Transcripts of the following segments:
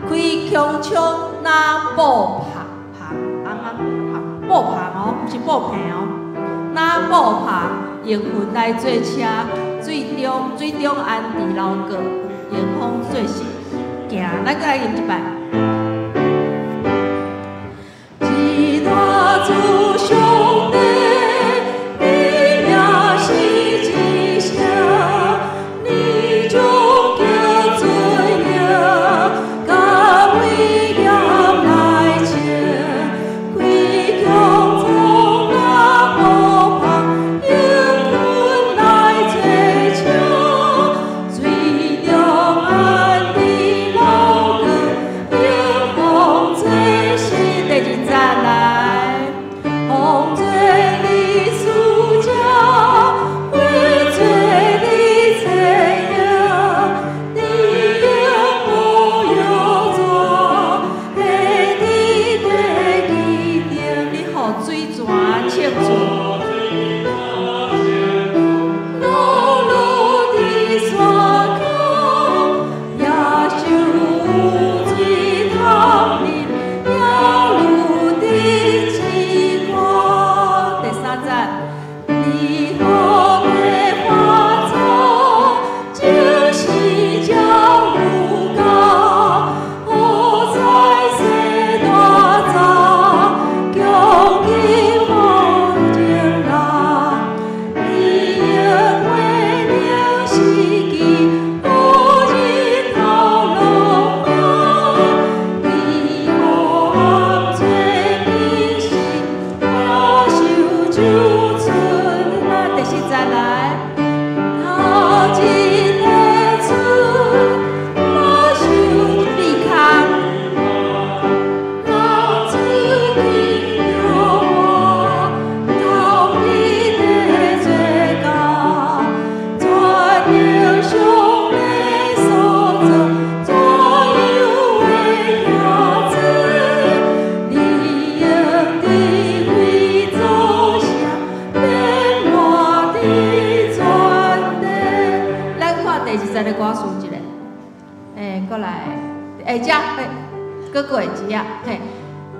开枪枪拿布拍拍，布拍哦，不是布片哦，拿布拍迎魂来做车，最中安伫楼阁，迎风做事，行，咱再来吟一摆。一大祖兄弟。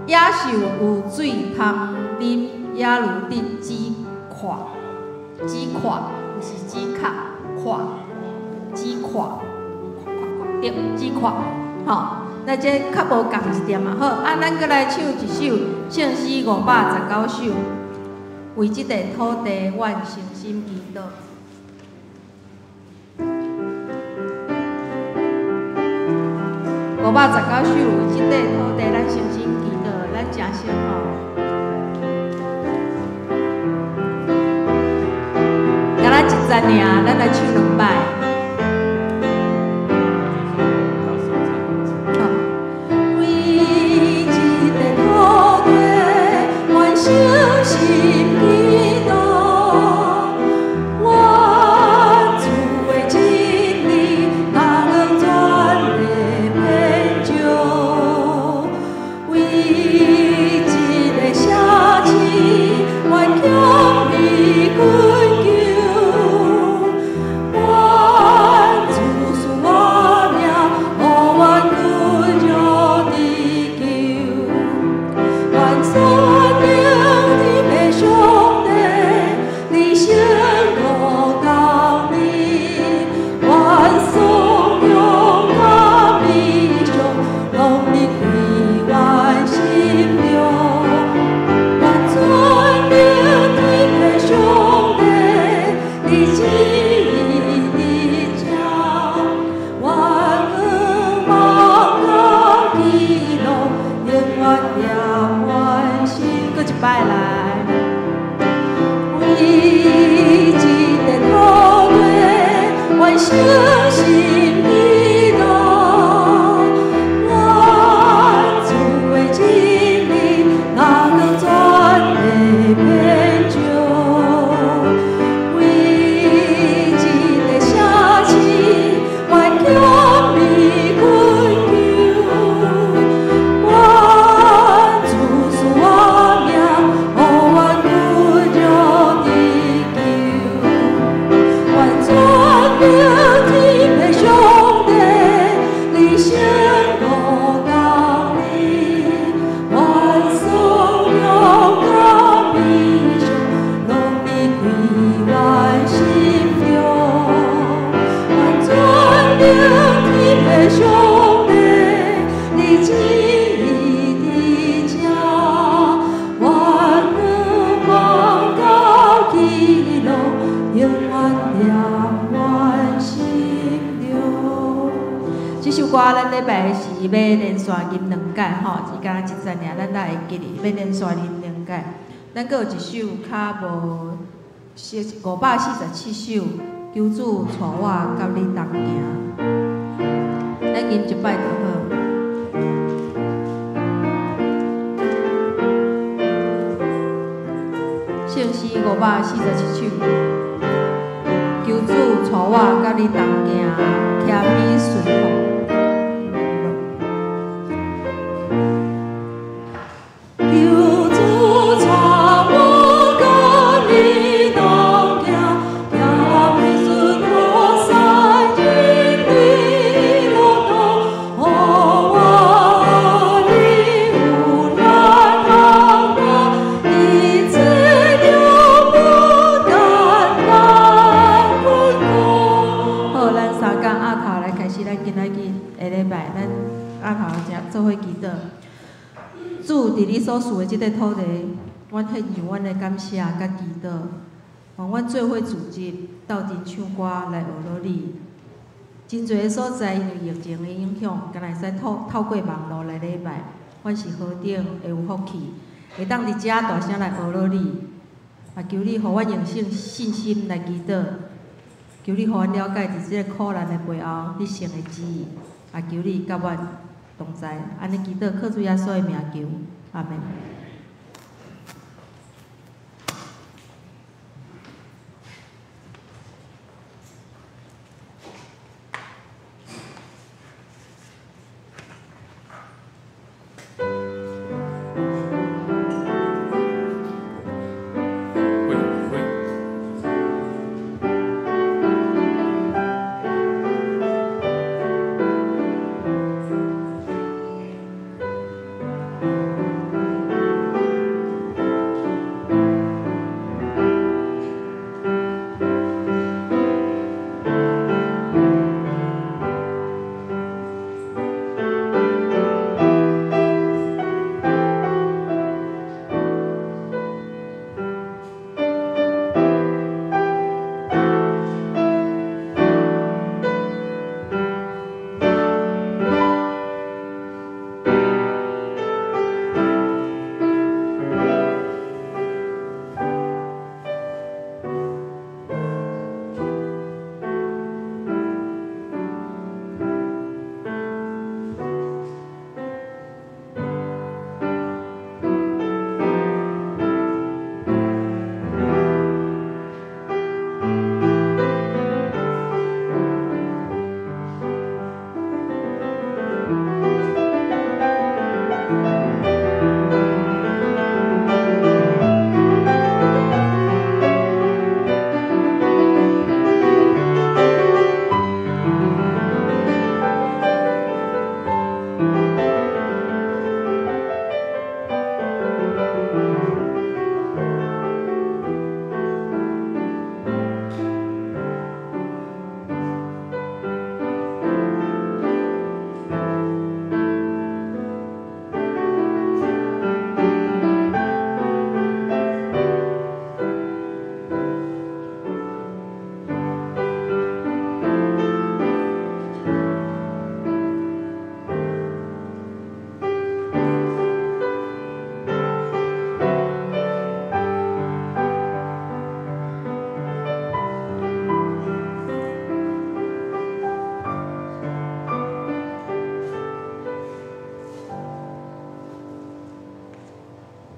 野兽有水通啉，野如得鸡垮，不是鸡卡，鸡垮，对，鸡垮，吼，那这较无共一点嘛，好，啊，咱搁来唱一首圣诗519首，为即块土地，阮诚心祈祷。519首，为即块土地，咱诚心祈祷，咱诚心吼。敢若一节尔，咱来唱2摆。为即块土地，阮诚心祈祷。我连续吟2届吼，只敢1节尔，咱才会记哩，要连续吟2届。咱阁有一首较无547首，求主带我甲你同行，咱吟一摆就好。圣诗547首，求主带我甲你同行，谦卑顺服。主，伫你所属的即个土地，阮献上阮的感谢甲祈祷，愿阮做伙组织，斗阵唱歌来学罗你。真侪个所在因为疫情的影响，敢若会使透过网络来礼拜，阮是何等会有福气，会当伫遮大声来学罗你。也求你，互阮用信心来祈祷，求你，互阮了解伫即个苦难的背后，你神的旨意。也求你甲阮同在，安尼祈祷，靠主耶稣的名求，阿门。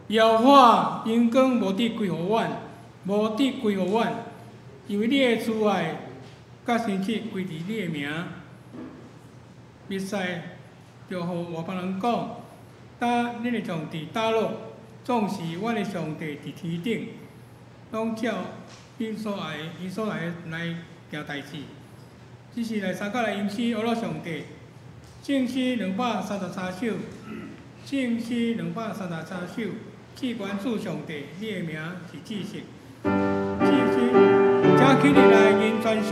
妖化因光无得归互阮，无得归互阮，因为你的慈爱甲生气归伫你的名。必使就互外邦人讲，打恁的上帝打落，总是阮的上帝伫天顶，拢照因所爱来行代志。只是来三角来吟诗学了上帝，正诗233首，正诗233首。赐关注上帝，你的名是知识。知识，请起立来吟全首。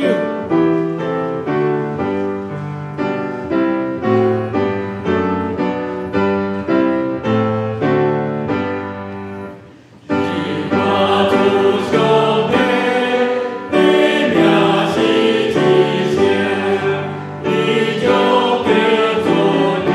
你就给昨天。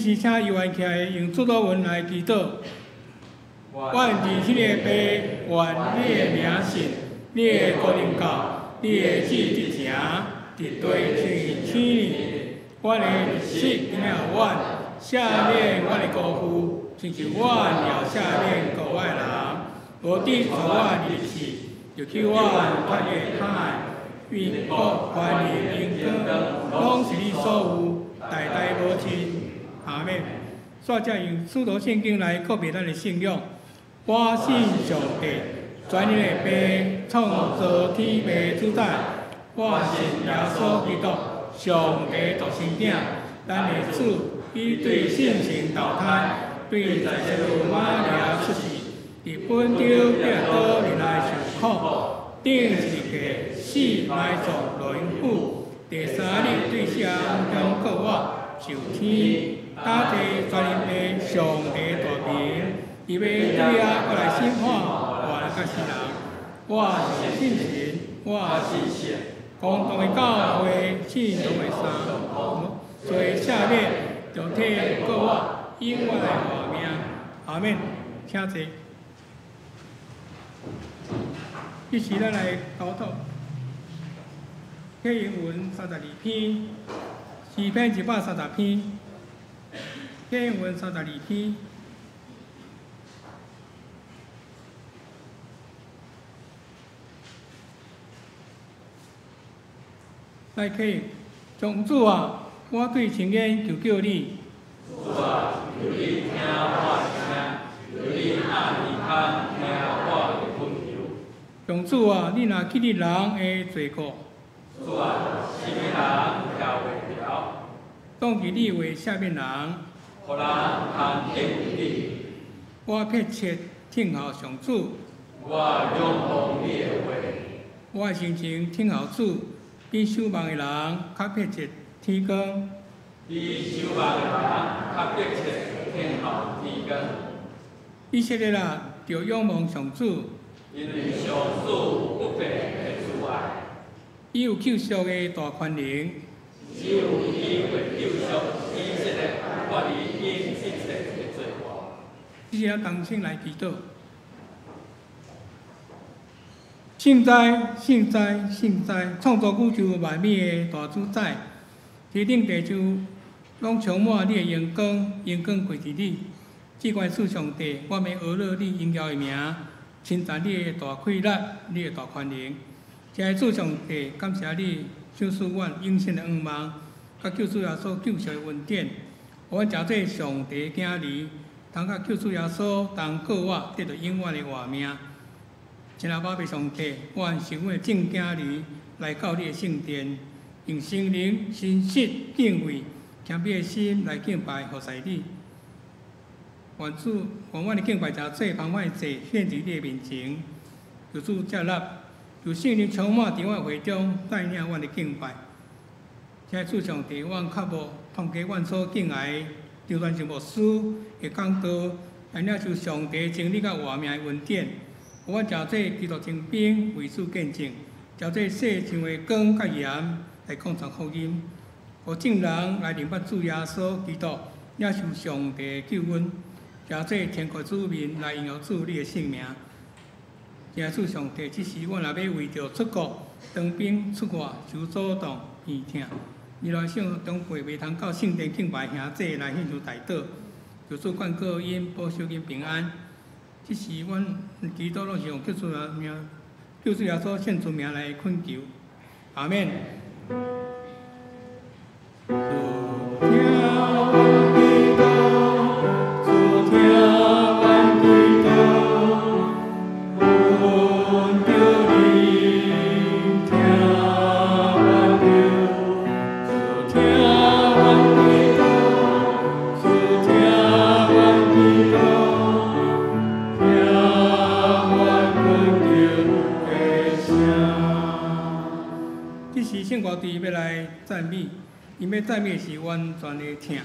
时请游玩起来用主祷文来祈祷。阮伫迄个爸，愿你的名信，你的国领教，你的旨执行，伫地像天里。阮的日子今仔阮，赦免阮的辜负，亲像阮也赦免国外人。无抵触阮日子，就去阮脱离海，愿国权力、荣光，拢是你所有，代代无尽。阿免。煞才用使徒圣经来告别咱的信仰。我信上帝，全能的爸，创造天地主宰。我信耶稣基督，上帝独生子，咱的主，伊对圣神投胎，对在世路玛利亚出世，伫本州彼岛入来受苦，顶十字架死埋葬落阴府，第三日对上中告我受天。打地全能的上帝大名，伊要对我来审判活甲死人。我是信神，我是信公道的教会，信徒的三，做赦免，就替告我永远的活命。阿免，请坐。这时咱来祷祷。启应文32篇，诗篇130篇。启应文32篇，来启应，上主啊，我对青眼求救你。主啊，求你听我声，求你按耳孔听我的恳求。上主啊，你若去日人的罪过。主啊，是人跳袂了。当伫你为赦免人。互人通应你，我迫切听候上主。我仰望你的话。我心情听候主，比守望的人较迫切天光。比守望的人较迫切听候天光。以色列人着仰望上主，因为上主不变的慈爱。伊有救赎的大权能。只有伊会救赎以色列。我离因一切的罪过。这些同声来祈祷。圣哉，圣哉，圣哉！创造宇宙万物的大主宰，天顶地洲拢充满你的阳光，阳光归伫你。至关主上帝，我们学了你荣耀的名，称赞你的大气力，你的大权能。谢主上帝，感谢你赏赐阮永生的愿望，甲救主耶稣救赎的恩典。我诚做上帝囝儿，通甲救主耶稣同告我得到永远的活命。亲爱宝贝上帝，我是阮的正囝儿，来到你的圣殿，用心灵、心识、敬畏、谦卑的心来敬拜服侍你。愿主，愿阮的敬拜诚做澎湃者献伫你的面前，求主接纳，由圣灵充满伫我会中，带领阮的敬拜。请主上帝，阮较无通过阮所敬爱的，就算是牧师的讲道，来领受上帝真理甲活命的恩典。阮诚做基督精兵，为主见证，诚做世上的光甲盐来讲传福音，互众人来明白主耶稣基督领受上帝的救恩，诚做天国子民来荣耀主你的性命。请主上帝，即时阮若要为着出国、当兵、出外受阻挡、鼻痛。未来想长辈袂通到圣殿敬拜兄弟来献上大祷，求主眷顾因，保守因平安。即时阮祈祷拢是用救主的名，救主耶稣献出名来恳求。阿免。圣歌队要来赞美，因要赞美的是完全的听。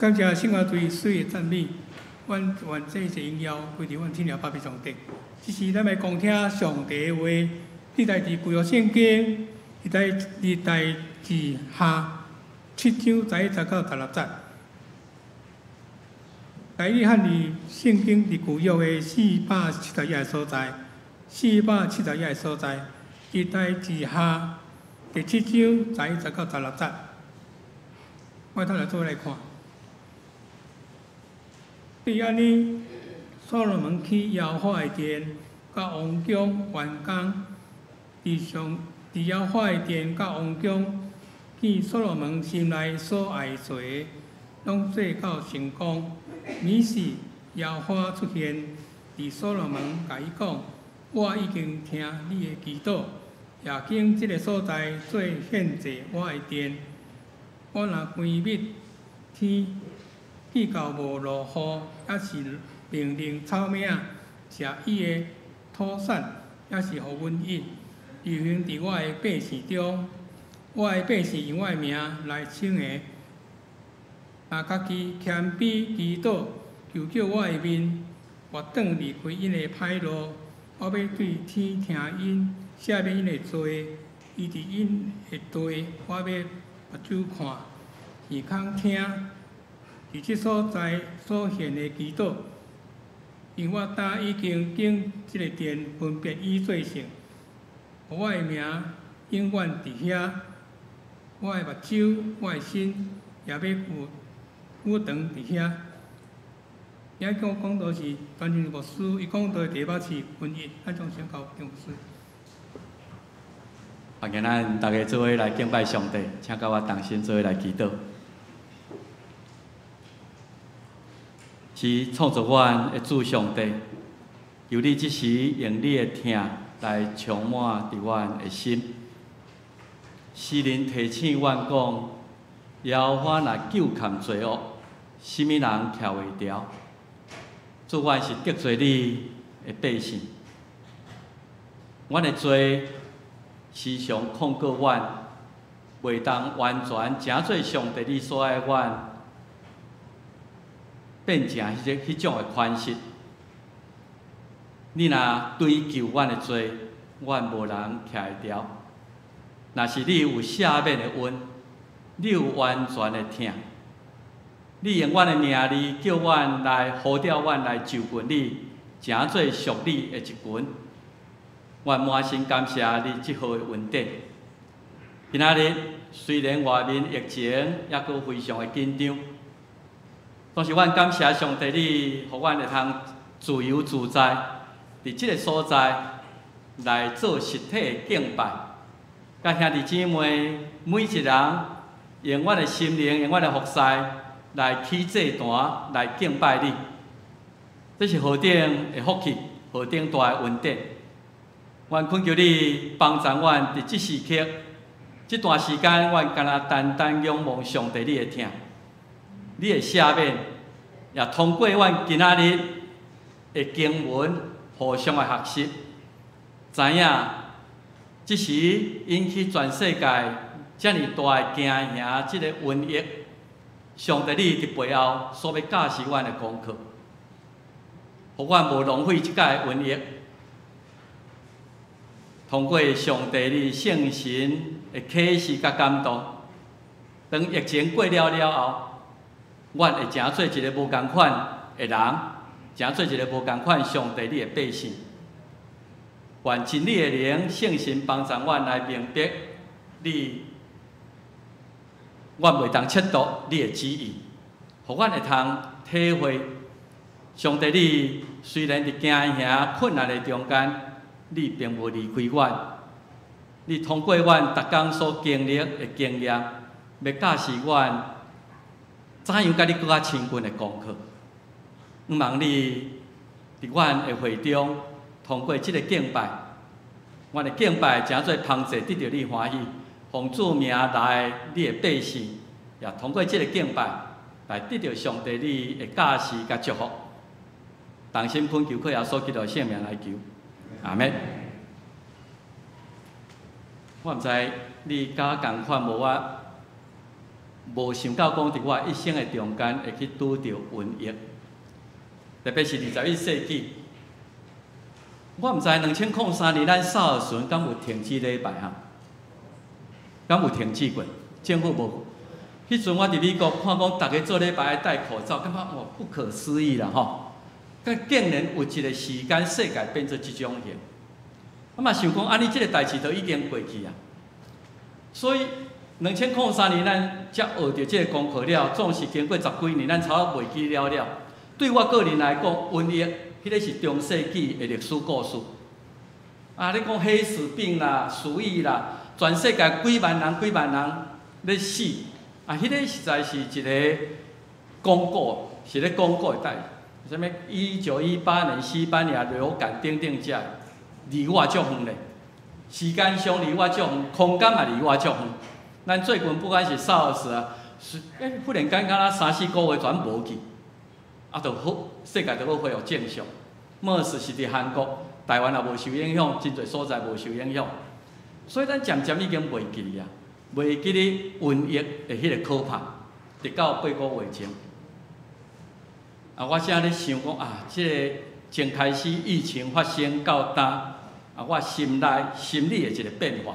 感谢圣乐队水的赞美，阮这是荣耀归伫阮天父爸爸上帝。这是咱要讲听上帝的话，历代志旧约圣经，历代志下7章11节到16节。大约汉语圣经伫旧约的471个所在， 471个所在，期待之下第7章11到16节，我头来做来看。对安尼，所罗门去耶和华的殿，甲王宫完工，伫耶和华的殿甲王宫，见所罗门心内所爱做的，拢做到成功。于是耶和华出现，伫所罗门甲伊讲：我已经听你的祈祷，也经即个所在做献祭我的殿。我若关密天，比较无落雨，也是命令草蜢食伊的土产，也是互阮饮。流行伫我的百姓中，我的百姓用我的名来称的，若家己谦卑祈祷，求救我的面，我转离开因的歹路。我要对天听因，赦免因的罪，伊伫因的地，我要目睭看，耳孔听，伫即所在所献的祈祷，因我今已经经即个殿分别伊做圣，我的名永远伫遐，我的目睭，我的心也要有长伫遐。也讲到是传承牧师，伊讲到第8次婚姻，咱将先交给牧师。欢迎咱大家做伙来敬拜上帝，请甲我同心做伙来祈祷。是创造阮的主上帝，由你即时用你的听来充满伫阮的心。诗人提醒阮讲：耶和华若救扛罪恶，什么人徛袂牢？主，阮是得罪你的百姓，阮的罪时常控告阮，袂当完全正做上帝你所爱阮变成迄种的款式。你若追究阮的罪，阮无人徛会牢。若是你有赦免的恩，你有完全的听。你用阮的名字叫阮来呼召阮来就近你，诚做属你的一群。阮满心感谢你这号的恩典。今仔日虽然外面疫情抑阁非常的紧张，但是阮感谢上帝，你互阮会通自由自在，伫即个所在来做实体的敬拜。甲兄弟姊妹每一人用阮的心灵，用阮的服侍。来起祭坛，来敬拜你，这是何等的福气，何等大的恩典！阮恳求你帮助阮伫即时刻，这段时间，阮敢若单单仰望上帝你的听，你的赦免，也通过阮今仔日的经文互相的学习，知影即时引起全世界遮尔大的惊吓，即个瘟疫。上帝，你伫背后所要教示阮的功课，互阮无浪费即届瘟疫。通过上帝你圣神的启示甲感动，当疫情过了后，阮会诚做一个无共款的人，诚做一个无共款上帝你的百姓。愿真理的灵圣神帮助阮来明白你。阮袂当切度你的旨意，互阮会通体会上帝你虽然伫惊吓困难的中间，你并无离开阮。你通过阮逐工所经历的经验，要教示阮怎样甲你搁较亲近的功课。毋望你伫阮的会中，通过即个敬拜，阮的敬拜诚做芳济得到你欢喜。奉主名来，你的百姓也通过这个敬拜来得到上帝你的教示甲祝福。同心恳求，靠耶稣基督的圣名来求，阿门。我毋知你甲我同款无？我无想到讲，伫我一生的中间会去拄着瘟疫，特别是21世纪。我毋知2003年咱SARS时敢有停止礼拜哈？敢有停止过？政府无。迄阵我伫美国看讲，大家做礼拜爱戴口罩，感觉哇不可思议啦吼！但竟然有一个时间，世界变做即种型。我嘛想讲，安尼即个代志都已经过去啊。所以2003年咱才学着即个功课了，总是经过10几年，咱差袂记了。对我个人来讲，瘟疫迄个是中世纪的历史故事。啊，你讲黑死病啦、鼠疫啦，全世界几万人咧死，啊，迄个实在是一个广告，是咧广告的代。啥物1918年西班牙流感等等遮，离我足远咧。时间上离我足远，空间嘛离我足远。咱最近不管是 SARS 啊，忽然间敢若3、4个月全无去，啊，就好，世界就要恢复正常。MERS 是伫韩国。台湾也无受影响，真侪所在无受影响，所以咱渐渐已经袂记哩啊，袂记哩瘟疫的迄个可怕，直到8个月前。啊，我现在咧想讲啊，即个从开始疫情发生到呾，啊，我心理的一个变化。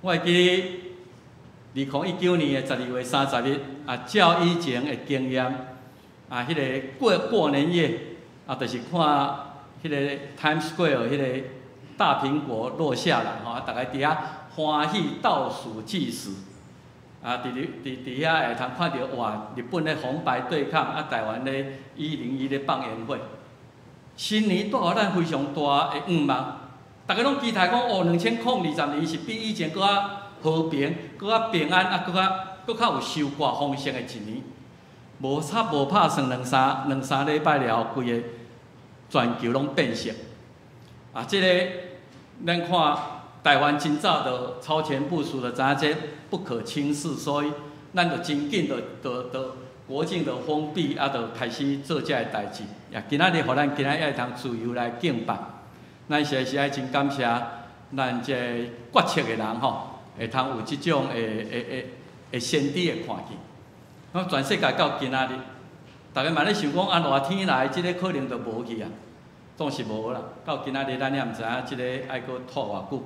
我会记2019年的12月30日，啊，照以前的经验，啊，迄个过年夜，啊，就是看。迄个 Times Square 迄个大苹果落下来吼，大家伫遐欢喜倒数计时，啊，伫遐会通看到哇，日本咧红白对抗，啊，台湾咧101咧放烟火，新年带互咱非常大的愿望，大家拢期待讲哦，2020年是比以前搁较和平、搁较平安，啊，搁较有收获丰盛的一年，无拍算两三礼拜了，规个。全球拢变色，啊！这个咱看台湾真早就超前部署的，知影这不可轻视，所以咱就真紧就国境就封闭，啊，就开始做这个代志。也今仔日，互咱今仔会通自由来敬拜，咱实在是爱真感谢咱这决策的人吼，会通有即种的先知的看见。咱全世界到今仔日。大家嘛咧想讲啊，热天来，即个可能就无去啊，总是无啦。到今仔日，咱也毋知影即个爱搁拖偌久。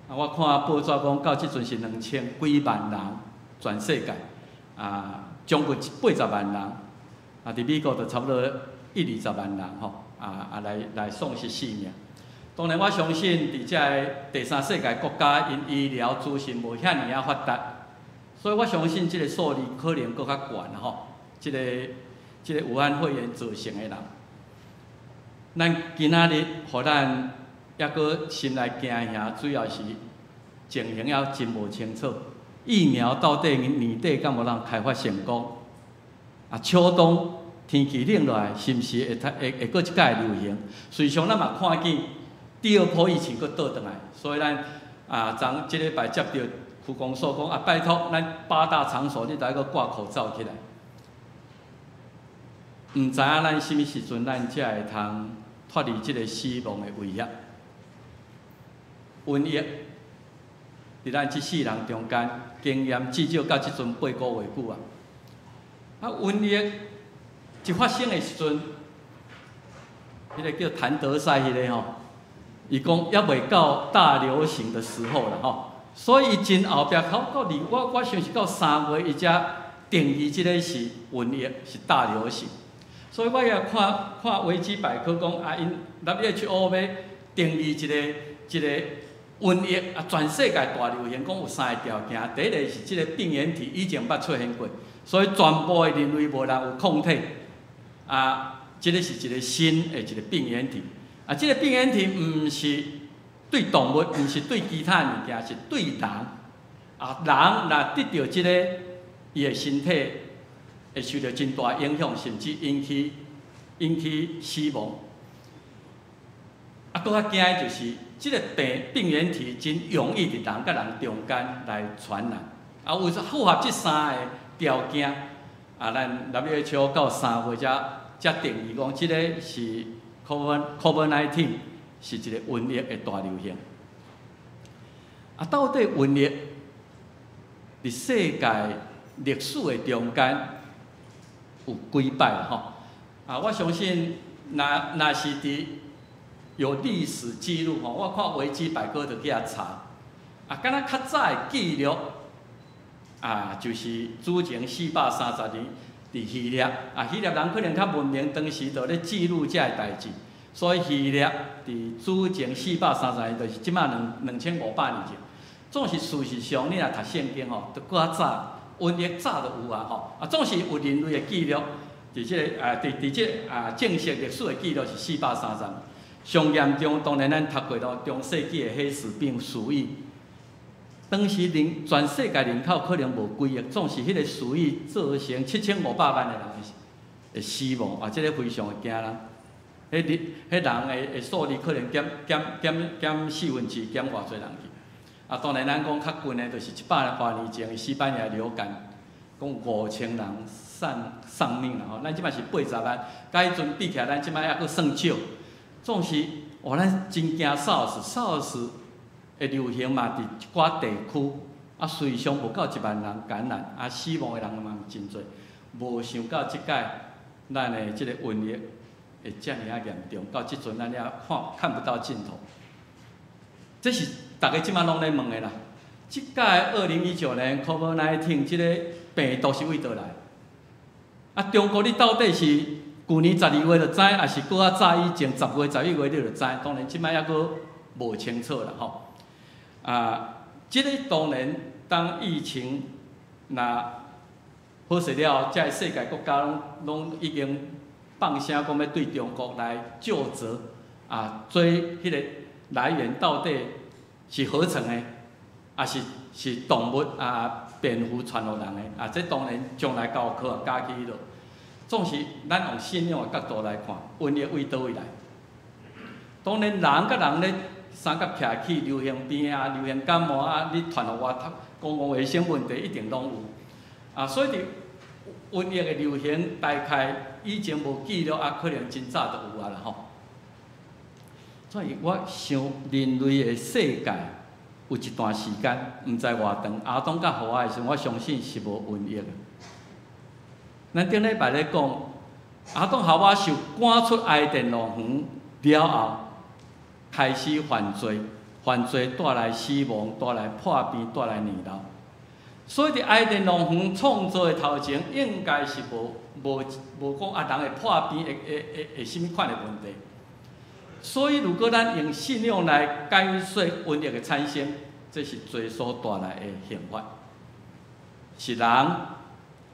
啊，我看报纸讲，到即阵是2000几万人，全世界啊，将近80万人。啊，伫美国就差不多1、20万人吼，来丧失性命。当然，我相信伫遮个第三世界国家，因医疗资讯无遐尔啊发达，所以我相信即个数字可能搁较悬吼。即个武汉肺炎造成的人，咱今仔日，互咱抑搁心内惊吓，主要是情形还真无清楚。疫苗到底年底敢无人开发成功？啊，秋冬天气冷落来，是毋是会搁一届流行？随上咱嘛看见第二波疫情搁倒转来，所以咱昨即礼拜接到区公所讲啊，拜托咱8大场所你都爱搁挂口罩起来。毋知影咱什么时阵，咱才会通脱离即个死亡的威胁。瘟疫伫咱即世人中间，经验至少到即阵8个月久啊。啊，瘟疫一发生的时阵，迄个叫谭德赛迄个吼，伊讲还未到大流行的时候啦吼，所以伊真后壁到我想是到3月，伊才定义即个是瘟疫，是大流行。所以我也看维基百科讲啊，因 WHO 要定义一个瘟疫啊，全世界大流行，讲有3个条件。第一个是即个病原体以前捌出现过，所以全部的人类无人有抗体啊。即个是一个新的一个病原体啊，即个病原体毋是对动物，毋是对其他物件，是对人啊。人若得到即个伊的身体。会受到真大影响，甚至引起死亡。啊，搁较惊的就是，即个病原体真容易伫人甲人中间来传染。啊，为符合即3个条件，啊，咱 WHO 到3月才定义讲，即个是 COVID-19 是一个瘟疫的大流行。啊，到底瘟疫伫世界历史的中间？有几摆吼，啊！我相信，若是伫有历史记录吼，我看维基百科就去遐查，啊，敢若较早的记录，啊，就是主前430年伫希腊，啊，希腊人可能较文明，当时就咧记录遮个代志，所以序列伫主前430年，就是即马2500年前。总是事实上，你若读圣经吼，都搁较早，瘟疫早就有啊吼。啊，总是有人类的记录，伫即个伫即正式历史的记录是430年。上严重当然咱读过咯，中世纪的黑死病、鼠疫。当时全世界人口可能无几亿，总是迄个鼠疫造成7500万的人会死亡，啊，这个非常的惊人。迄人的数字可能减1/4，减偌济人去。啊，当然咱讲较近的，就是100多年前的西班牙流感，讲5000人丧命啦吼。咱即摆是80万，甲迄阵比起来，咱即摆还佫算少。总是咱真惊SARS 的流行嘛，伫一寡地区，啊，随上无到1万人感染，啊，死亡的人嘛真侪，无想到即届咱的即个瘟疫会遮尔啊严重，到即阵咱也看不到尽头。这是大家即摆拢咧问的啦。即届2019年 COVID-19 即个病毒是为倒来？啊，中国你到底是去年12月就知，还是搁较早以前10月、11月你就知？当然即摆还佫无清楚啦吼。即个当然，当疫情若好势了，遮个世界国家拢已经放声讲要对中国来究责，做迄个来源到底是合成的，还是动物蝙蝠传落人的？这当然将来高考加起落。总是咱用信仰的角度来看，瘟疫为倒位来？当然，人甲人咧三角徛起，流行病流行感冒你传互我，公共卫生问题一定拢有。所以伫瘟疫的流行，大概以前无记录可能真早就有啦吼。所以我想，人类的世界有一段时间，毋知偌长，亚当甲夏娃的时候，我相信是无瘟疫的。咱顶礼拜咧讲，亚当夏娃受赶出埃甸农园了后，开始犯罪，犯罪带来死亡，带来破病，带来年老。所以伫埃甸农园创造的头前，应该是无讲人会破病，会甚物款的问题。所以，如果咱用信仰来解说瘟疫的产生，这是罪所带来的刑罚，是人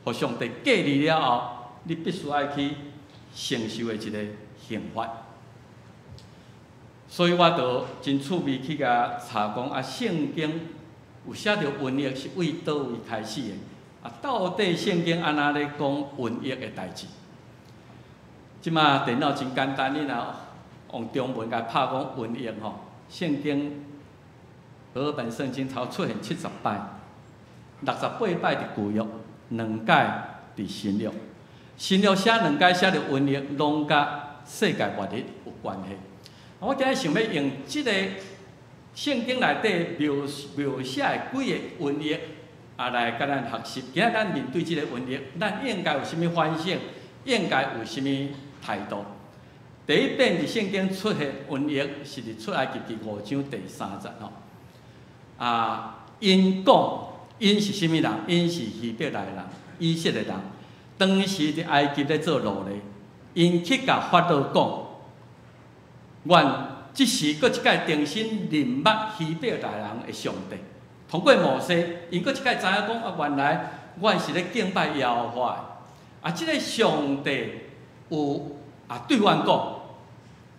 互上帝隔离了后，你必须要去承受的一个刑罚。所以我就真趣味去甲查讲，圣经有写着瘟疫是为倒位开始的？到底圣经安那咧讲瘟疫的代志？即马电脑真简单，你若用中文甲拍讲瘟疫吼，圣经和合本圣经头出现70摆，68摆伫旧约，2解伫新约。新约写2解写着瘟疫，拢甲世界末日有关系。我今日想要用即个圣经内底描写的几个瘟疫来甲咱学习。今日咱面对即个瘟疫，咱应该有啥物反省？应该有啥物态度？第一遍伫圣经出现瘟疫是伫出埃及第5章第3节吼。因讲，因是啥物人？因是希伯来人、以色列人。当时伫埃及咧做奴隶，因去甲法老讲，阮即时搁一届重新认捌希伯来人的上帝。通过摩西，因搁一届知影讲原来阮是咧敬拜耶和华的。即个上帝有对阮讲。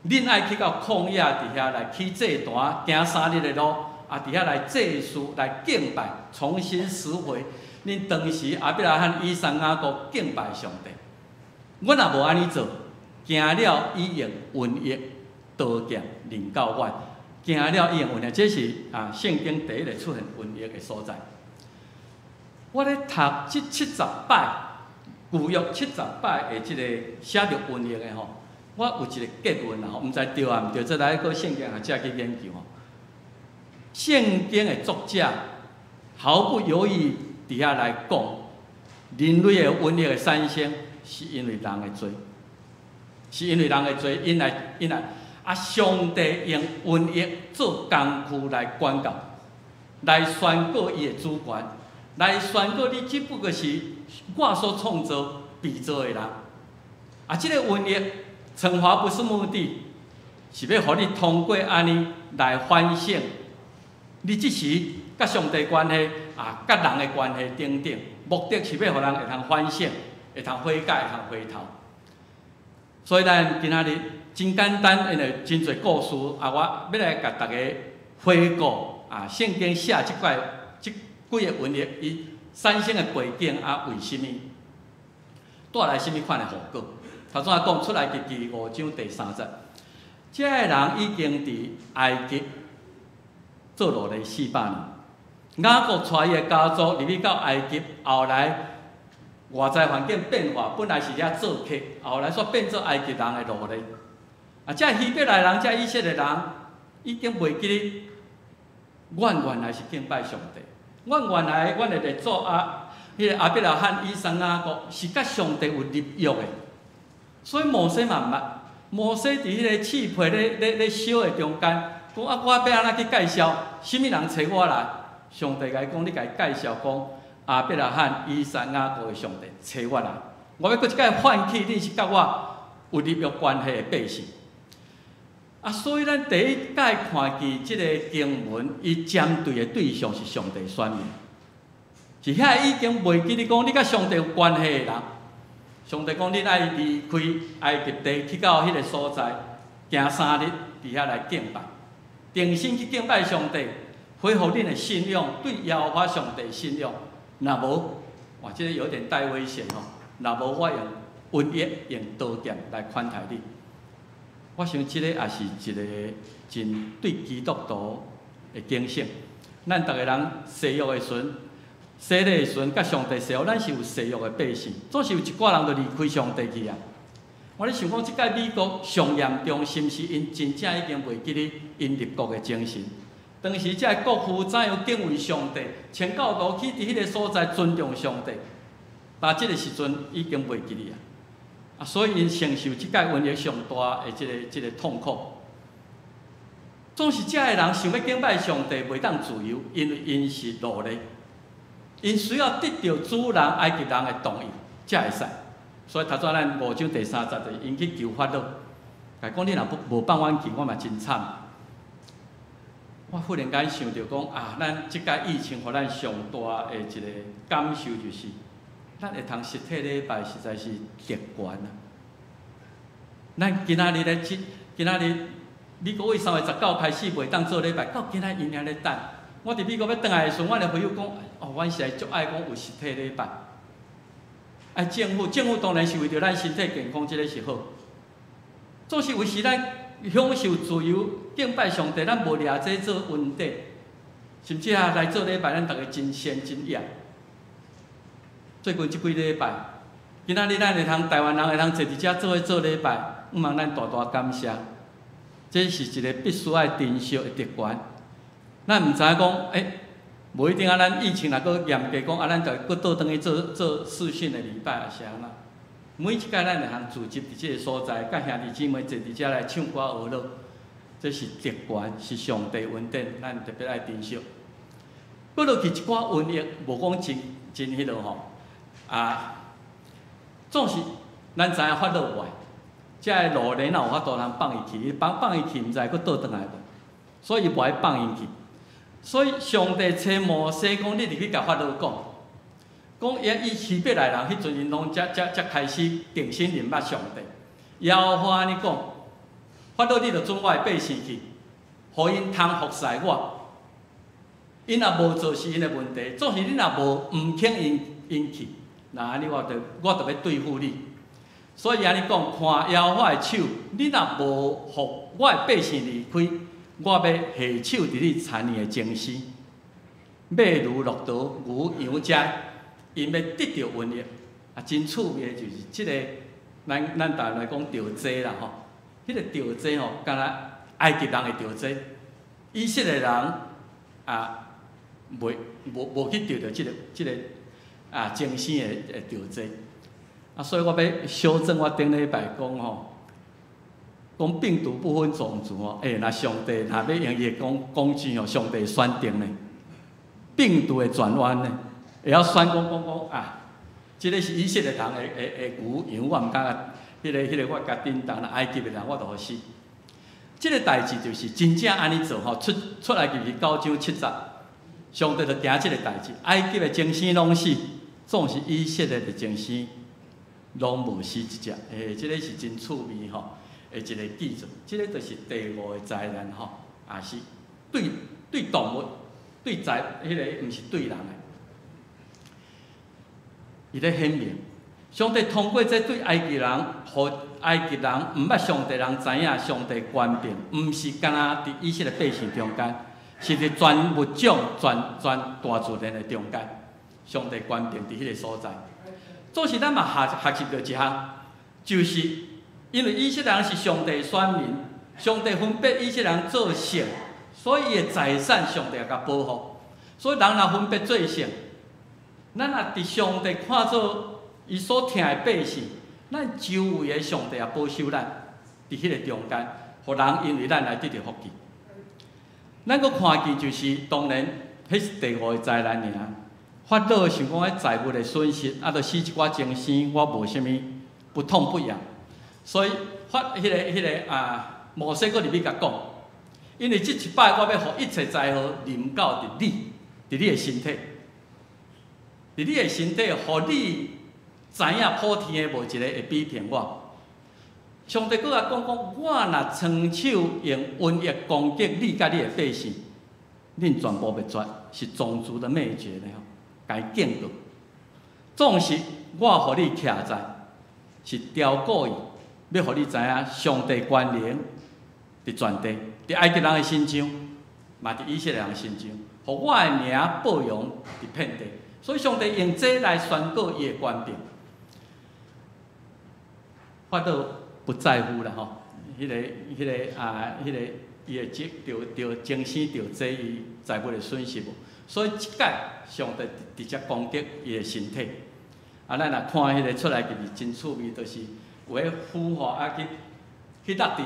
恁爱去到旷野伫遐来起祭坛，行3日的路，伫遐来祭祀、来敬拜，重新拾回恁当时亚伯拉罕、以撒、雅各敬拜上帝。阮若无安尼做，行了以用瘟疫刀剑临到阮，行了以用瘟疫，这是圣经第一个出现瘟疫的所在。我咧读这70摆，旧约70摆的即个写着瘟疫的吼。我有一个结论啦，毋知对啊毋对，再来个圣经学者去研究吼。圣经的作者毫不犹豫伫遐来讲，人类的瘟疫的产生是因为人的罪，是因为人的罪，因来上帝用瘟疫做工具来管教，来宣告伊的主权，来宣告你只不过是我所创造、被造的人。即个瘟疫。惩罚不是目的，是要互你通过安尼来反省你即时甲上帝关系甲人的关系等等，目的是要互人会通反省、会通悔改、会通回头。所以咱今仔日真简单，因为真侪故事我要来甲大家回顾圣经写即几个文字，伊产生的背景为甚物，带来甚物款的后果。头先讲出来第5章第3节，这个人已经伫埃及做奴隶400年。雅各带伊的家族入去到埃及，后来外在环境变化，本来是遐做客，后来煞变做埃及人的奴隶。这希伯来人、这以色列人已经袂记得，阮原来是敬拜上帝。阮原来阮的列祖迄个亚伯拉罕、以撒、雅各是甲上帝有立约的。所以摩西嘛毋捌，摩西伫迄个刺皮咧烧的中间，讲我要安怎去介绍？什么人找我来？上帝甲伊讲，你甲伊介绍讲亚伯拉罕、以撒、雅各的上帝找我来。我要搁一摆唤起你是甲我有立约关系的百姓。所以咱第一届看见即个经文，伊针对的对象是上帝选民，是遐已经袂记你讲你甲上帝有关系的人。上帝讲：“恁爱离开埃及地，去到迄个所在，行3日，伫遐来敬拜，定心去敬拜上帝，恢复恁的信仰，对耶和华上帝信仰。若无，哇，这个有点带危险哦。若无，我用瘟疫、用刀剑来款待你。我想这个也是一个真对基督徒的警醒。咱逐个人西约的时，洗礼的时，甲上帝西约，咱是有西约的百姓，总是有一寡人就离开上帝去啊。我咧想讲，即届美国上严重，是毋是因真正已经袂记咧因立国的精神？当时这国父怎样敬畏上帝，清教徒去伫迄个所在尊重上帝，但即个时阵已经袂记咧啊。所以因承受即届瘟疫上大的即个痛苦。总是这个人想要敬拜上帝，袂当自由，因为因是奴隶。因需要得到主人埃及人的同意，才会使。所以头先咱5章第3节就因去求法老，甲讲你若无放阮去，我嘛真惨。我忽然间想到讲咱即届疫情，互咱上大的一个感受就是，咱会通实体礼拜实在是极悬啊。咱今仔日咧，今仔日美国为3月19开始袂当做礼拜，到今仔因还咧等。我伫美国要转来的时候，阮的朋友讲，阮是足爱讲有实体礼拜。政府当然是为着咱身体健康，这个是好。总是有时咱享受自由敬拜上帝，咱无掠这做问题，甚至来做礼拜，咱大家真善真业。最近即几礼拜，今仔日咱会通台湾人会通坐伫遮做礼拜，望咱大大感谢。这是一个必须爱珍惜的特权。咱毋知影讲，无一定咱疫情若搁严格讲，咱就搁倒转去做视讯的礼拜，也是安怎？每一届咱会通组织伫即个所在，甲兄弟姊妹坐伫遮来唱歌和乐，这是特权，是上帝恩典，咱特别爱珍惜。搁落去一寡瘟疫，无讲真迄落吼，总是咱知影法律外，遮个路人哪有法度通放伊去？放伊去，毋知搁倒转来无？所以无爱放伊去。所以上帝找摩西讲，你入去甲法老讲伊希伯来人迄阵因拢才开始定心认捌上帝。耶和华安尼讲，法老你着准我的百姓去，互因通服侍我。因若无做是因的问题，总是你若无毋肯因去，那安尼我着要对付你。所以安尼讲，看耶和华的手，你若无互我的百姓离开。我要下手伫你残年的精师，马如骆驼，牛羊遮，因要得到瘟疫。真趣味的就是即个，咱台湾来讲钓鸡啦吼，迄个钓鸡吼，敢若埃及人的钓鸡，以色列人无去钓到即个精生的钓鸡。所以我要修正我顶礼拜讲吼。讲病毒不分种族哦，若上帝若要用伊的工具哦，上帝选定呢，病毒的转弯呢，会晓选讲即个是以色列人的牛羊，我毋敢迄个我甲叮当埃及的人我就好死。即个代志就是真正安尼做吼，出来就是9章7节，上帝就行即个代志。埃及的精星拢死，总是以色列的精星拢无死一只。即个是真趣味吼，的一个记载。即个就是第5个灾难吼，也是对动物、对迄个毋是对人的，伊咧显明。上帝通过这对埃及人，互埃及人毋捌上帝人知影上帝权柄，毋是干那伫以色列百姓中间，是伫全物种、全大自然的中间，上帝权柄伫迄个所在。总是咱嘛学习到一项，就是因为以色列人是上帝选民，上帝分别以色列人做圣，所以伊的财产上帝也甲保护。所以人若分别做圣，咱若伫上帝看做伊所听的百姓，咱周围的上帝也保守咱，伫迄个中间，互人因为咱来得到福气。咱阁看见就是，当然，迄是第5个灾难尔。法老想讲，迄财物的损失，著死一寡精星，我无啥物不痛不痒。所以摩西阁入去甲讲，因为即1摆我要互一切灾祸临到伫你的身体，伫你的身体，互你知影普天的无一个会比骗我。上帝阁甲讲，我若双手用瘟疫攻击你甲你的百姓，恁全部灭绝，是种族的灭绝了，该警告。总是我互你徛在，是雕故意，要互你知影上帝关联伫全地，伫埃及人的心上，嘛伫以色列人的心上，互我的名报扬伫遍地。所以上帝用这来宣告伊的权柄。法老不在乎啦吼，伊的着精星着这伊财物的损失无，所以即届上帝直接攻击伊的身体。咱若看迄个出来就是真趣味，就是有迄孵化去落伫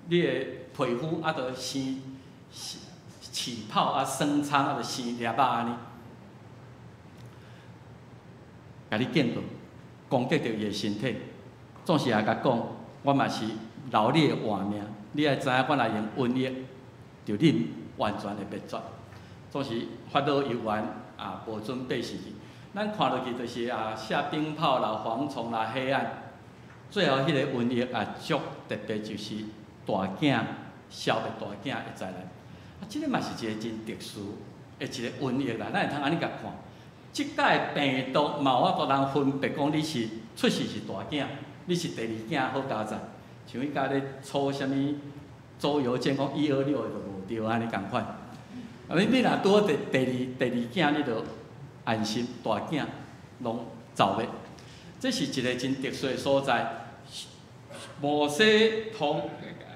你的皮肤，着生气泡酸苍，着生粒仔安尼，甲你警告，攻击着伊的身体。总是也甲讲，我嘛是留你的活命，你爱知影，我若用瘟疫，就恁完全的灭绝。总是法老犹原无准备死去。咱看落去就是下冰雹啦、蝗虫啦、黑暗，最后迄个瘟疫足特别就是大囝消灭大囝的灾难。即个嘛是一个真特殊的一个瘟疫啦，咱会通安尼甲看。即届病毒嘛有法度人分别讲你是出世是大囝。你是第2囝好加载，像伊家咧抽啥物周邮件讲126就无对安尼共款。你若拄第二囝，你就安心，大囝拢走灭。这是一个真特殊的所在。摩西同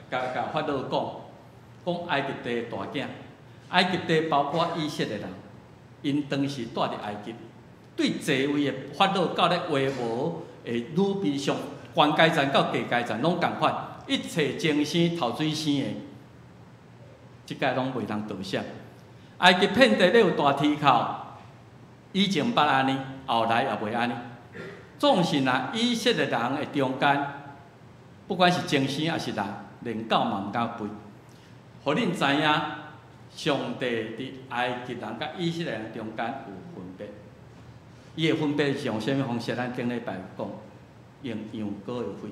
甲法老讲埃及地大囝，埃及地包括以色列人，因当时住伫埃及，对座位的法老到咧话无。女卑上悬阶层到低阶层拢共款，一切精生头水生的，即届拢袂当倒闪。埃及遍地咧有大梯口，以前捌安尼，后来也袂安尼。总是以色列人的中间，不管是精生还是人，连狗嘛毋敢吠，互恁知影，上帝伫埃及人甲以色列人中间有分别。伊的分别是用啥物方式？咱顶礼拜讲，用羊羔的血，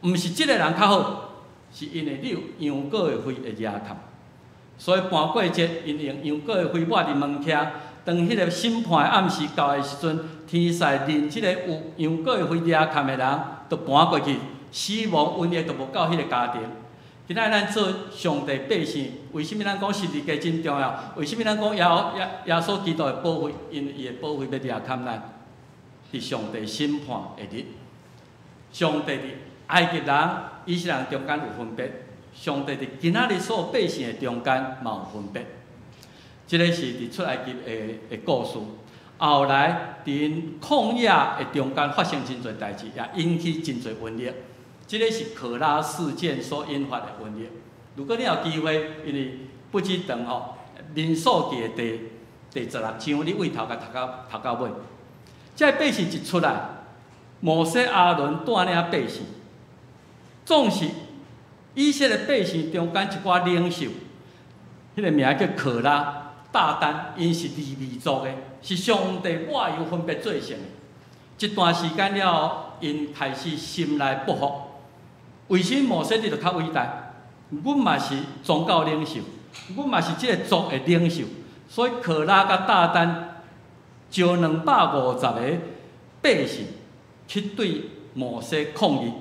毋是即个人较好，是因为你有羊羔的血的亚坎，所以半过节因用羊羔的血抹伫门墘，当迄个审判的暗时到的时阵，天使认即个有羊羔的血亚坎的人，就搬过去，死亡瘟疫就无到迄个家庭。今仔咱做上帝百姓，为什么咱讲十字架真重要？为什么咱讲耶稣基督的保护？因为伊的保护要掠砍咱，伫上帝审判的日，上帝伫埃及人、以色列人中间有分别，上帝伫今仔日所有百姓的中间嘛有分别。这个是伫出埃及的故事。后来伫因旷野的中间发生真侪代志，也引起真侪瘟疫。这个是可拉事件所引发的瘟疫。如果你有机会，因为不止长吼，民数记的第16章，你位头甲读到尾。这百姓一出来，摩西、亚伦带领百姓，总是以色列百姓中间一寡领袖，迄个名叫可拉、大丹，因是利未族的，是上帝抹油分别做成的。一段时间了后，因开始心内不服。为什么摩西你就较伟大？阮嘛是宗教领袖，阮嘛是即个族的领袖，所以可拉甲大丹招250个百姓去对摩西抗议，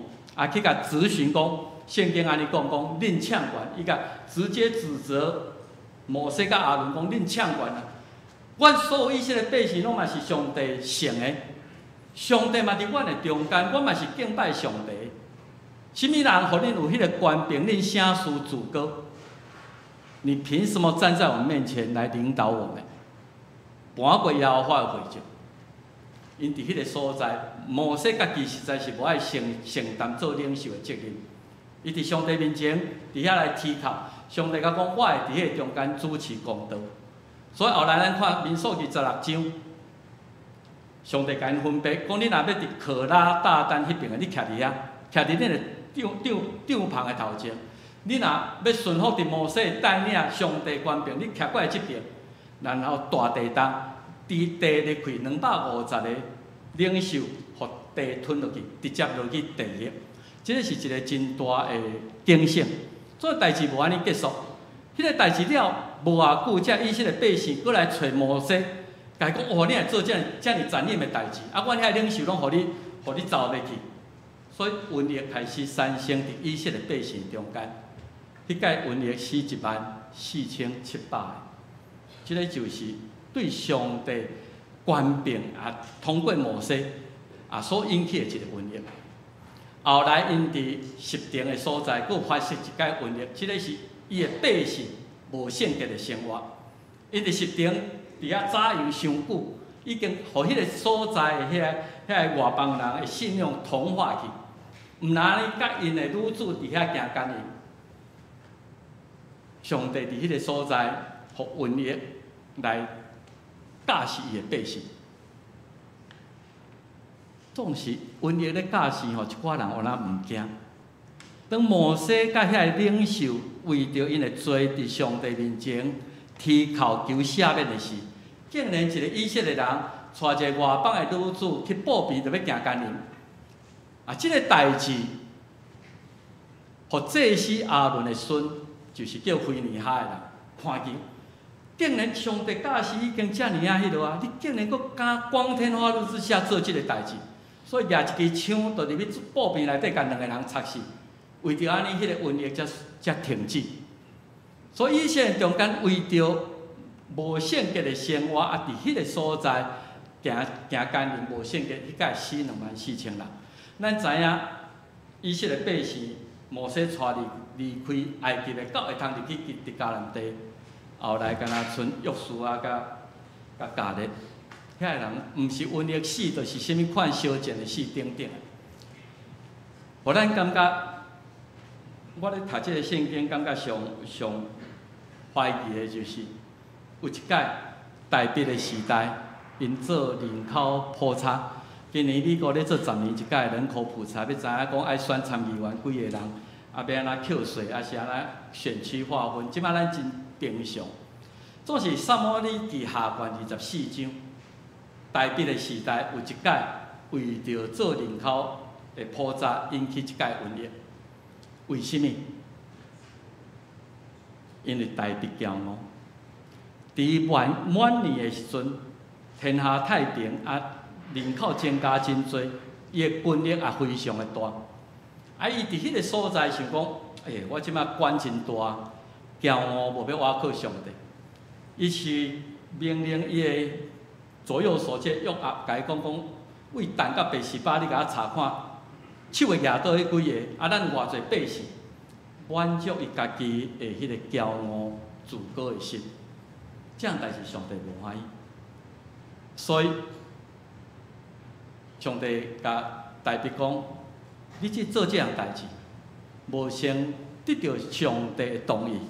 去甲质询讲，圣经安尼讲，恁抢权，伊甲直接指责摩西甲亚伦讲，恁抢权啊！阮所有以色列百姓拢嘛是上帝成的。上帝嘛伫阮的中间，阮嘛是敬拜上帝。什么人互恁有迄个权柄，恁声势自高？你凭什么站在我们面前来领导我们？搬过耶和华的会众，因伫迄个所在，摩西家己实在是无爱承担做领袖的责任。伊伫上帝面前，伫遐来提靠，上帝甲讲，我会伫迄个中间主持公道。所以后来咱看民数记16章。上帝甲因分别，讲你若要伫可拉大丹迄边的，你徛伫遐，徛伫恁的帐篷的头前。你若要顺服伫摩西带领上帝官兵，你徛过来即边，然后大地当地裂开250个领袖，互地吞落去，直接落去地狱。这个是一个真大的警醒。所以代志无安尼结束，迄个代志了无偌久，才以色列百姓过来找摩西。甲伊讲，哦，你来做遮尔残忍的代志，阮遐领袖拢互你走入去，所以瘟疫开始产生伫以色列百姓中间。迄届瘟疫死14700个，即个就是对上帝官兵通过摩西所引起的一个瘟疫。后来因伫十定的所在，佫发生一届瘟疫，即个是伊的百姓无圣洁的生活，因伫十定。伫遐早游伤久，已经互迄个所在的遐个外邦人的信仰同化去，毋然安尼甲因的女子伫遐行奸淫。上帝伫迄个所在，互瘟疫来教示伊的百姓。总是瘟疫咧教示一寡人有哪毋惊。当摩西甲遐个领袖为着因的罪伫上帝面前提靠求赦免的时，竟然一个以色列人带一个外邦的女子去报备，就要行奸淫。这个代志，互祭司亚伦的孙，就是叫菲尼哈的人看见，竟然上帝教示已经遮尔迄落你竟然阁敢光天化日之下做这个代志，所以举一支枪，就入去报备内底，甲2个人插死。为着安尼，迄个瘟疫才停止。所以以色列中间为着无圣洁的生活，伫迄个所在行奸淫无圣洁，迄届死24000人。咱知影以色列百姓摩西带离开埃及的，到会通入去迦南地，后来敢若剩约书亚甲迦勒，遐个人毋是瘟疫死，就是啥物款烧钱的死等等。互咱感觉。我咧读即个圣经，感觉上怀疑的就是，有一届大笔的时代，因做人口普查。今年美国咧做10年一届人口普查，要知影讲爱选参议员几个人，要安怎扣税，是安怎选区划分。即摆咱真平常。总是撒母耳记下卷24章，大笔的时代有一届为着做人口的普查，引起一届瘟疫。为什么？因为大笔骄傲。伫晚年的时阵，天下太平人口增加真多，伊的军力也非常的大。伊伫迄个所在想讲，我即摆官真大，骄傲无要倚靠上帝。伊是命令伊的左右手这约押，甲伊讲，为但甲白示巴，你甲我查看。手会举倒迄几个，咱偌侪百姓满足伊家己的迄个骄傲自高的心，这样代志上帝无欢喜。所以上帝甲大笔讲：你去做这样代志，无先得到上帝的同意，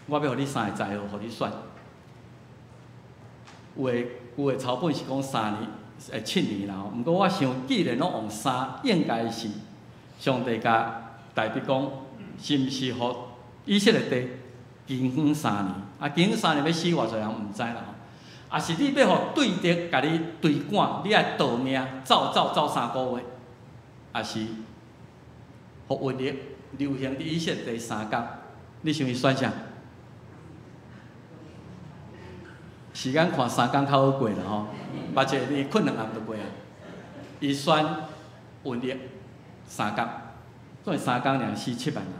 我要互你3个载号，互你选。有的草本是讲3年。7年啦，毋过我想，既然拢用3，应该是上帝甲大笔讲，是毋是互以色列地惊慌3年？啊，惊慌3年要死偌侪人毋知啦吼。啊，是你要互对敌甲你追赶，你爱逃命走3个月，啊是互瘟疫流行伫以色列地3天，你想伊选啥？时间看3天较好过啦吼，目者你困2暗就过啊。伊选瘟疫3天，总是3天尔死7万人。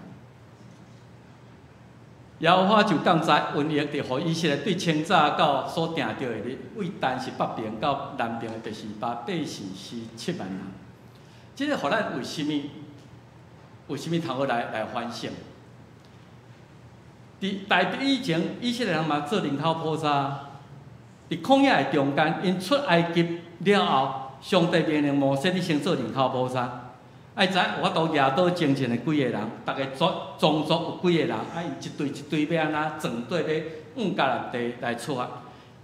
耶和华就降灾瘟疫，伫互以色列对清早到所定着的日，为但是北边到南边的别是巴百姓死7万人。即个互咱为什么通好来反省？伫大地以前，以色列人嘛做人口普查，伫旷野的中间，因出埃及了后，上帝命令摩西你先做人口普查。爱知我都夜岛精神的几个人，逐个种族有几个人，一队一队要安怎整队要往迦南地来出发。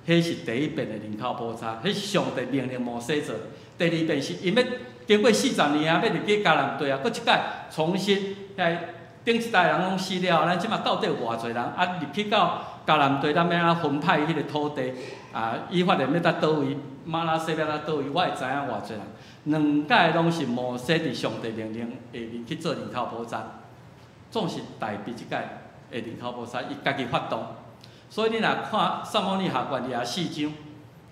迄是第一遍的人口普查，迄是上帝命令摩西做。第二遍是因要经过40年啊，要入去迦南地啊，搁一届重新来顶一代人拢死了，咱即马到底有偌侪人啊入去到迦南地，咱要安怎分派迄个土地啊？以法莲要搭倒位，马拉西要搭倒位，我会知影偌侪人。2届拢是摩西伫上帝命令下面去做人口普查，总是大比即届的人口普查，伊家己发动。所以你若看撒母耳下传廿4章，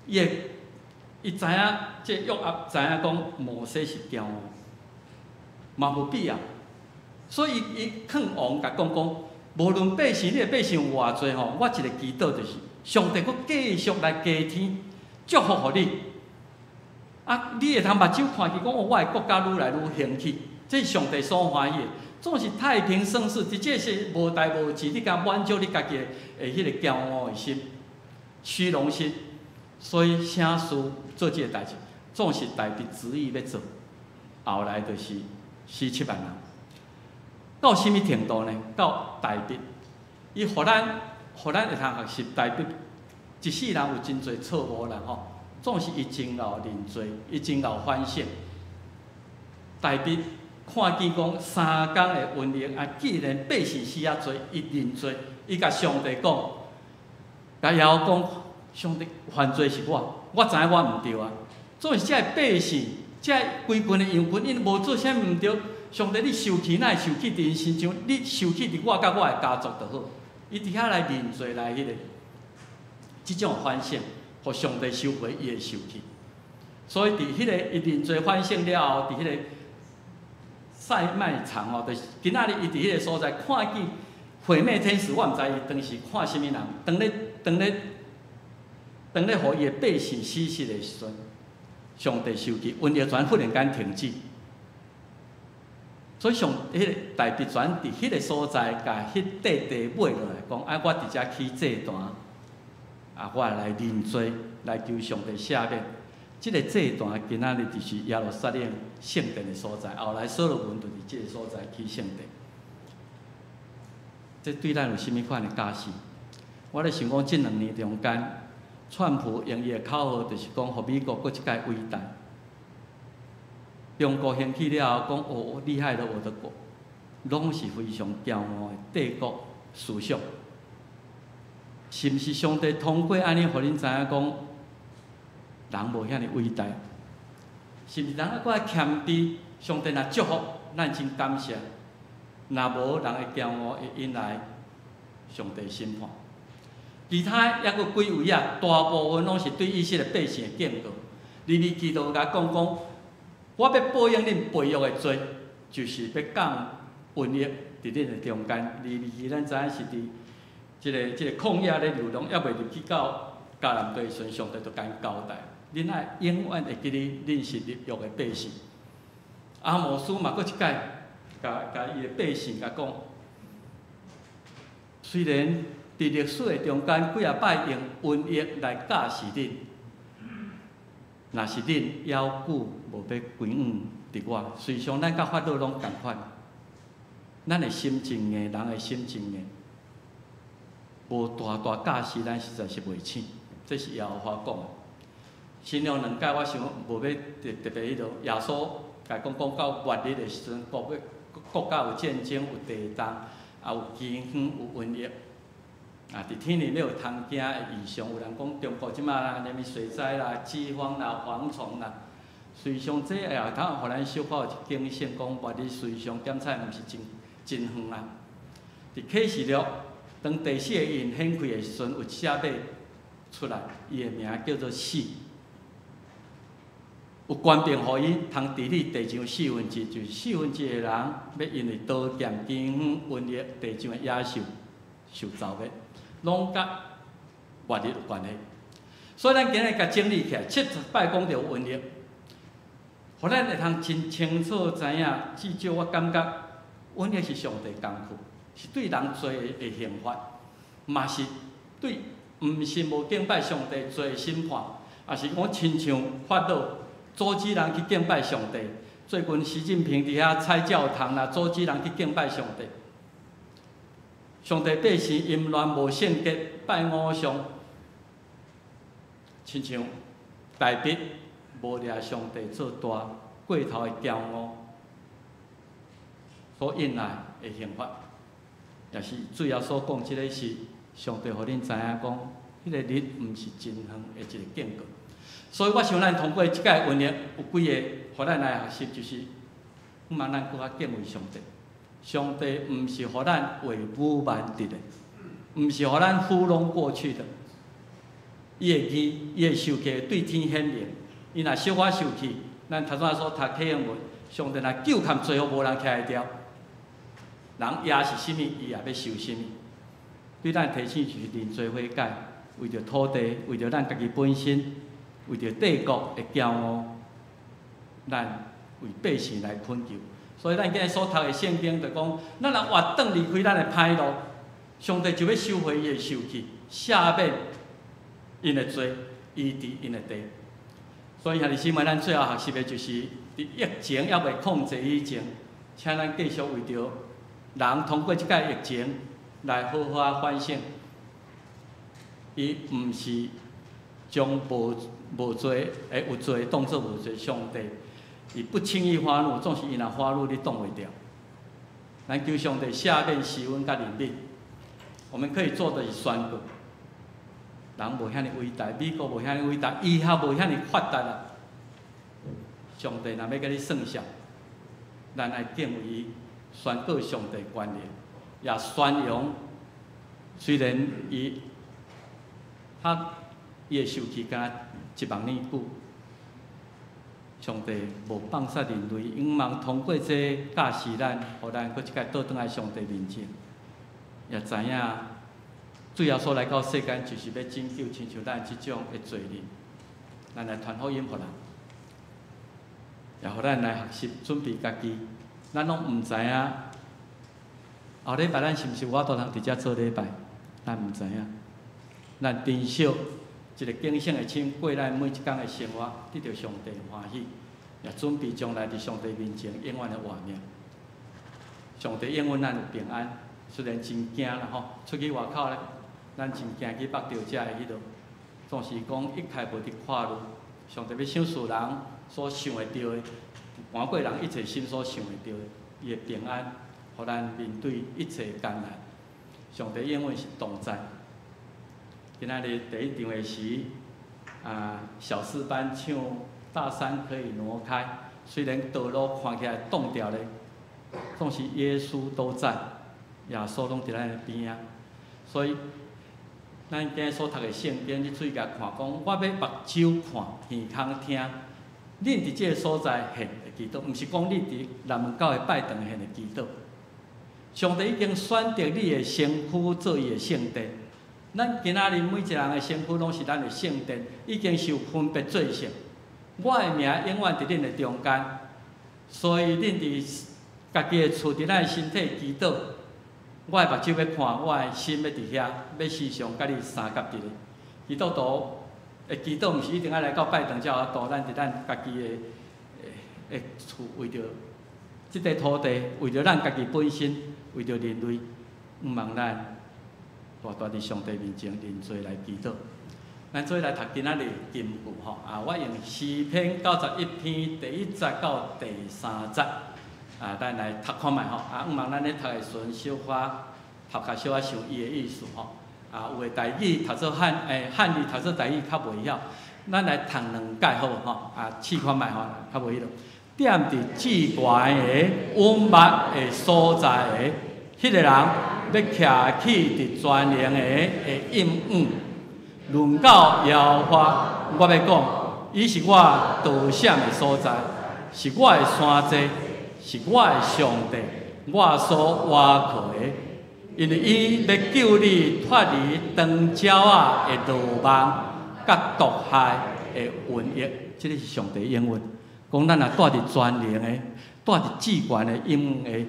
伊知影即约押知影讲摩西是骄傲，嘛无必要。所以伊劝王甲讲，无论百姓，你的百姓有偌济吼，我一个祈祷就是上帝，佫继续来加添祝福互你。啊，你会通目睭看见讲，我的国家愈来愈兴起，这是上帝所欢喜的。总是太平盛世，即这是无代无志，你甲满足你家己的迄个骄傲的心、虚荣心。所以请师做这个代志，总是大笔旨意要做，后来就是死7万人。到什么程度呢？到大笔，伊互咱会通学习大笔，一世人有真侪错误啦吼。总是伊真有认罪，伊真有反省。大笔看见讲3天的瘟疫啊，既然百姓死啊多，伊认罪，伊甲上帝讲，甲耶和华讲，上帝犯罪是我知影我毋对啊。总是遮百姓，遮规群的羊群，因无做啥毋对，上帝你受气，哪会受气伫因身上？你受气伫我甲我的家族就好。伊伫遐来认罪来迄个，即种反省。互上帝收回伊的受气，所以伫迄个伊认罪反省了后，伫迄个塞麦场吼，就是今仔日伊伫迄个所在看见毁灭天使，我毋知伊当时看啥物人，当咧互伊的百姓死失的时阵，上帝受气，瘟疫全忽然间停止。所以上迄个大笔全伫迄个所在，甲迄块地买落来，讲我伫遮起祭坛。啊，我来认罪，来求上帝赦免。即个祭坛今仔日就是耶路撒冷圣殿的所在，后来所罗门就是即个所在起圣殿。这对咱有甚物款的假设？我咧想讲，即2年中间，川普用伊的口号，就是讲，互美国搁一届伟大。中国兴起了后，讲哦厉害了我的国，拢是非常骄傲的帝国思想。是毋是上帝通过安尼，互恁知影讲，人无遐尼伟大？是毋是人啊，搁爱谦卑？上帝若祝福，咱真感谢；若无，人的骄傲会引来上帝审判。其他还佫几位啊，大部分拢是对以色列百姓的警告。利未记就甲讲，我要报应恁背约的罪，就是要降瘟疫伫恁的中间。利未记咱知影是伫。即个旷野咧流浪，还袂入去到迦南地时阵，上帝就甲因交代：恁爱永远会记哩，恁是立约的百姓。阿摩斯嘛，佫一届，甲伊的百姓甲讲，虽然伫历史的中间几啊摆用瘟疫来教示恁，若是恁要久无要归往伫我，随常咱甲法老拢共款，咱的心真硬，人的心真硬。无大教示，咱实在是袂醒。这是耶和华讲的。新娘2届，我想无要特别迄落耶稣甲讲到末日的时阵，国国家有战争、有地震，也有饥荒、有瘟疫。啊，伫天里咧有通惊的异常，有人讲中国即马啦，连水灾啦、饥荒啦、蝗虫啦，随上这也通互咱小可有一警醒，讲活伫随上检测毋是真远啊。伫启示录，当第四个印显开的时阵，有写码出来，伊的名叫做死。有官兵互伊通治理地上1/4，就是1/4的人要因为刀剑、饥荒、瘟疫、地上的野兽受遭灭。拢甲活力有关系，所以咱今日甲整理起来，70摆讲到瘟疫，互咱会通真清楚知影。至少我感觉，瘟疫是上帝工具，是对人罪的刑罚，嘛是对毋信无敬拜上帝罪的审判，也是我亲像法老阻止人去敬拜上帝。最近习近平伫遐拆教堂啦，阻止人去敬拜上帝。上帝百姓淫乱无圣洁，拜偶像，亲像大笔无掠上帝做大过头的骄傲所引来的刑罚，也是最后所讲，即个是上帝互恁知影讲，迄个日毋是真远的一个警告。所以我想咱通过即届瘟疫，有几个互咱来学习，就是毋茫咱搁较敬畏上帝。上帝毋是互咱为武万敌的，毋是互咱糊弄过去的。伊会记，伊会受气，对天显灵。伊若小可受气，咱头先所读启应文，上帝若救看最后无人徛会牢，人也是甚物，伊也要受甚物。对咱提醒就是认罪悔改，为着土地，为着咱家己本身，为着帝国的骄傲，咱为百姓来恳求。所以咱今日所读的圣经就讲，咱若活转离开咱的歹路，上帝就要收回伊的受气，赦免因的罪，医治因的地。所以兄弟姊妹，咱最后学习的就是伫疫情还未控制以前，请咱继续为着人通过即届疫情来好好反省。伊毋是将无罪的有罪当作无罪，上帝。伊不轻易发怒，总是伊若发怒，你挡袂掉。咱求上帝赦免施恩甲怜悯。我们可以做的是宣告：人无遐尼伟大，美国无遐尼伟大，医学无遐尼发达啦。上帝若要甲你算账，咱爱敬畏伊，宣告上帝权力，也宣扬。虽然伊的受气敢10000年久。上帝无放杀人类，希望通过这教示咱，互咱搁一届倒转来上帝面前，也知影最后所来到世间，就是要拯救亲像咱即种的罪人，咱来传福音互人，也互咱来学习准备家己。咱拢毋知影后礼拜咱是毋是有法度通伫遮做礼拜，咱毋知影。咱珍惜一个警醒的心，过咱每一天的生活，得到上帝欢喜，也准备将来伫上帝面前永远的活命。上帝永远咱有平安，虽然真惊啦吼，出去外口咧，咱真惊去捌到遮的迄落，总是讲一切无伫看路。上帝要赏赐人所想会到的，换过人一切心所想会到的，伊的平安，互咱面对一切艰难。上帝永远是同在。今仔日第一场的时，小四班唱《大山可以挪开》，虽然道路看起来冻掉咧，总是耶稣都在，耶稣拢伫咱的边仔。所以，咱今日所读的圣经，你注意甲看，讲我要目睭看，耳孔听，恁伫即个所在献的祈祷，毋是讲你伫南门教会拜堂献的祈祷。上帝已经选择你的身躯做伊的圣殿。咱今仔日每一人的身躯拢是咱的圣殿，已经是有分别做成。我的名永远伫恁的中间，所以恁伫家己的厝，伫咱的身体祈祷。我的目睭要看，我的心要伫遐，要时常甲你相合伫咧。基督徒的祈祷，毋是一定要来到拜堂才有法度，咱伫咱家己的厝，为着即块土地，为着咱家己本身，为着人类，毋望咱大大伫上帝面前认罪来祈祷。咱做来读今仔日经句吼，我用诗篇91篇第1节到第3节咱来读看觅吼，毋茫咱咧读的时阵小可读较小可想伊的意思吼。有诶台语读做汉语读做台语较袂晓，咱来读2解好无吼？试看觅吼，较袂迄落。踮伫至悬的稳密的所在的，迄个人要徛起伫全能的应允。论到耶和华，我要讲，伊是我道闪的所在，是我的山寨，是我的上帝，我所倚靠的。因为伊要救你脱离长鸟仔的罗网，甲毒害的瘟疫。这个是上帝应允，讲咱若住伫全能的，住伫至悬的应允的，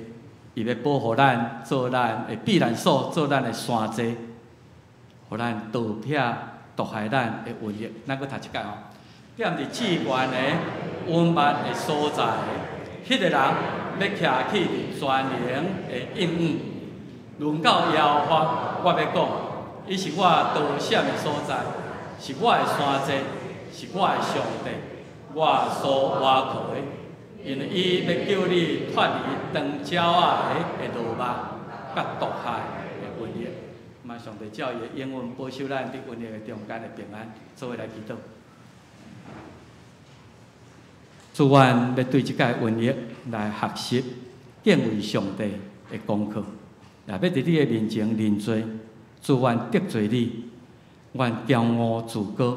伊要保护咱，做咱的避难所，做咱的山寨，互咱逃避毒害咱的瘟疫。咱搁读一解吼，踮伫至悬的稳密的所在，迄个人要徛起伫全能的应允。论到耶和华，我要讲，伊是我道闪的所在，是我的山寨，是我的上帝，我所倚靠的。因为伊要叫你脱离长鸟仔的罗网，甲毒害的瘟疫。嘛，上帝照伊的应允保守咱伫瘟疫的中间的平安，做伙来祈祷。主，阮要对即个瘟疫来学习敬畏上帝的功课。也要伫你的面前认罪，主阮得罪你，阮骄傲自高，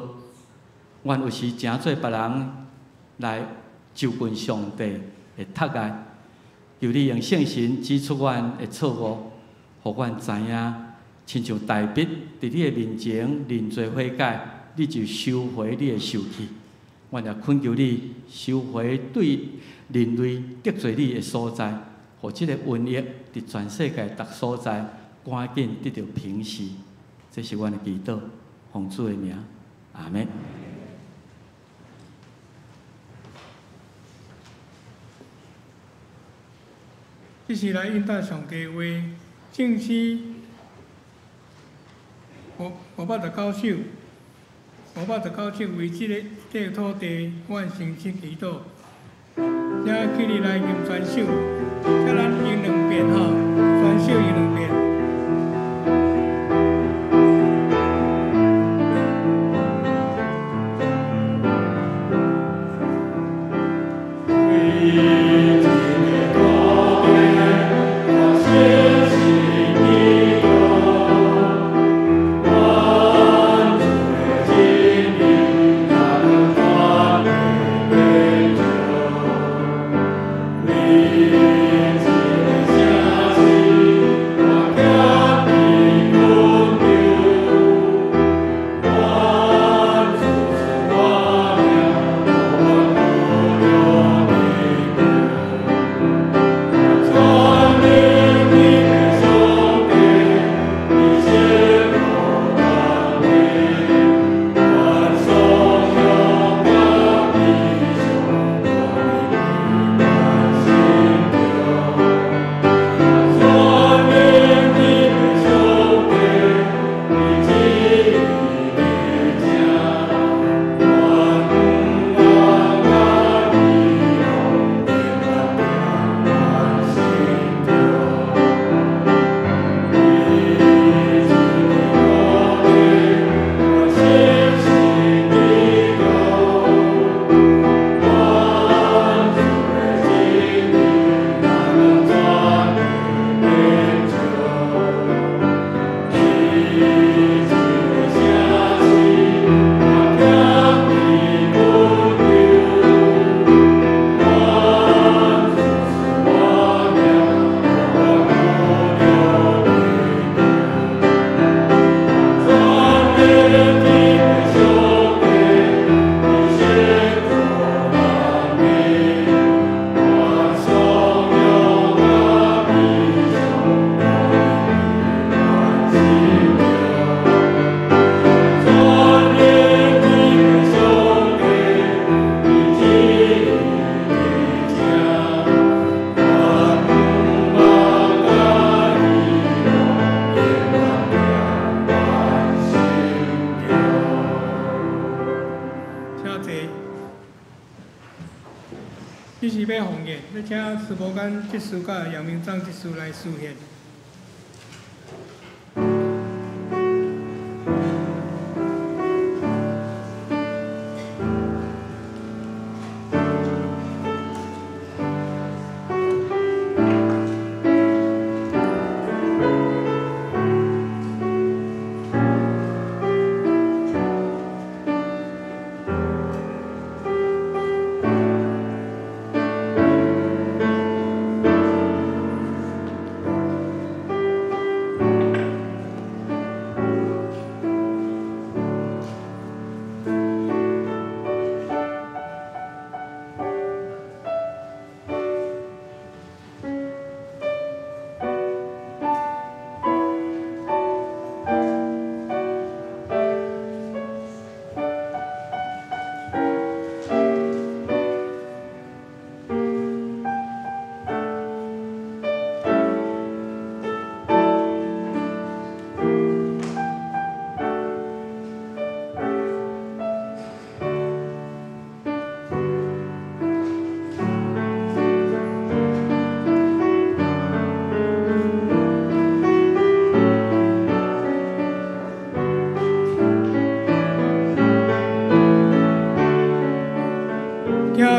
阮有时诚做别人来就近上帝的택害，求你用圣神指出阮的错误，互阮知影，亲像大笔伫你的面前认罪悔改，你就收回你的受气。阮也恳求你收回对人类得罪你的所在。互即个瘟疫伫全世界各所在赶紧得到平息，这是阮的祈祷，奉主的名，阿门。这是来应答上帝话，正是519首，519首为即个土地，阮诚心祈祷。也起你来念全首，叫咱用2遍吼，全首用2遍。是要奉献，要请师伯间执事甲杨明章执事来示现。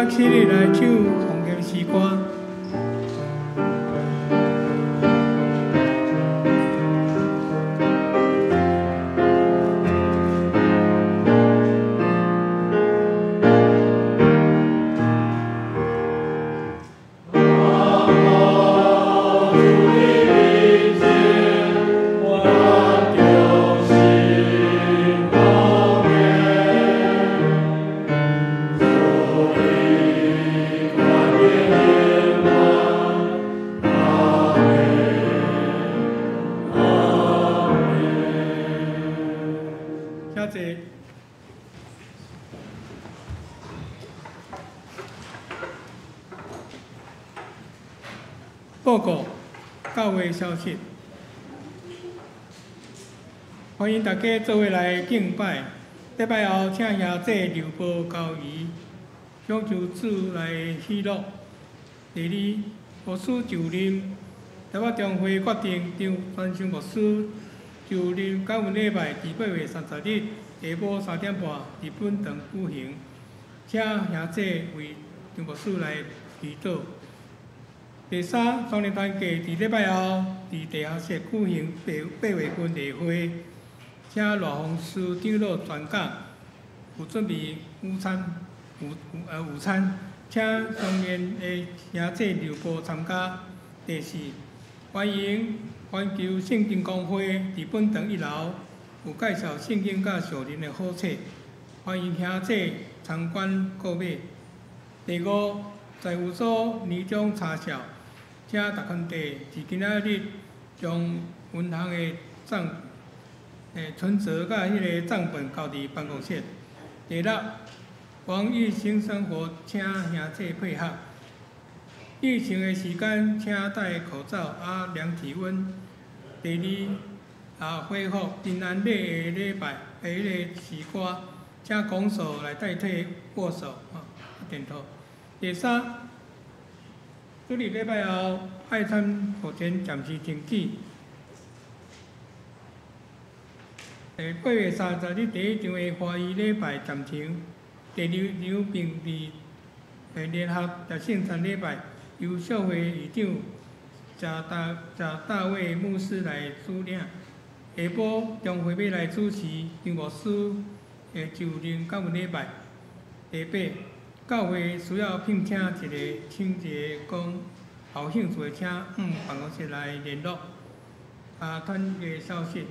请起立来唱奉献诗歌。报告教会消息，欢迎大家做伙来敬拜。礼拜后，请兄弟留步交谊，享受主来喜乐。第二，牧师就任，台北中会决定张传承牧师就任教文礼拜伫8月30日下晡3点半伫本堂举行，请兄弟为张牧师来祈祷。第三，双联团契伫礼拜后伫地下室举行8月份例会，请罗洪师长老传讲，有准备午餐，请双联的兄弟留步参加。第四，欢迎环球圣经公会伫本堂1楼有介绍圣经甲属灵的好册，欢迎兄弟参观购买。第五，财务所年终查销。请大坑地自今仔日将银行的存折甲迄个账本交伫办公室。第六，防疫性生活，请兄弟配合。疫情的时间，请戴口罩，量体温。第二，恢复平安礼的礼拜的迄个时歌，请拱手来代替握手，点头。第三。主日礼拜后，爱餐目前暂时停止。8月30日第一场的华语礼拜暂停。第二场并伫联合食圣餐礼拜，由社会议长贾大卫牧师来主领。下晡中会要来主持张牧师的就任教文礼拜。第八。教会需要聘请一个清洁工，有兴趣的请办公室来联络。团契消息，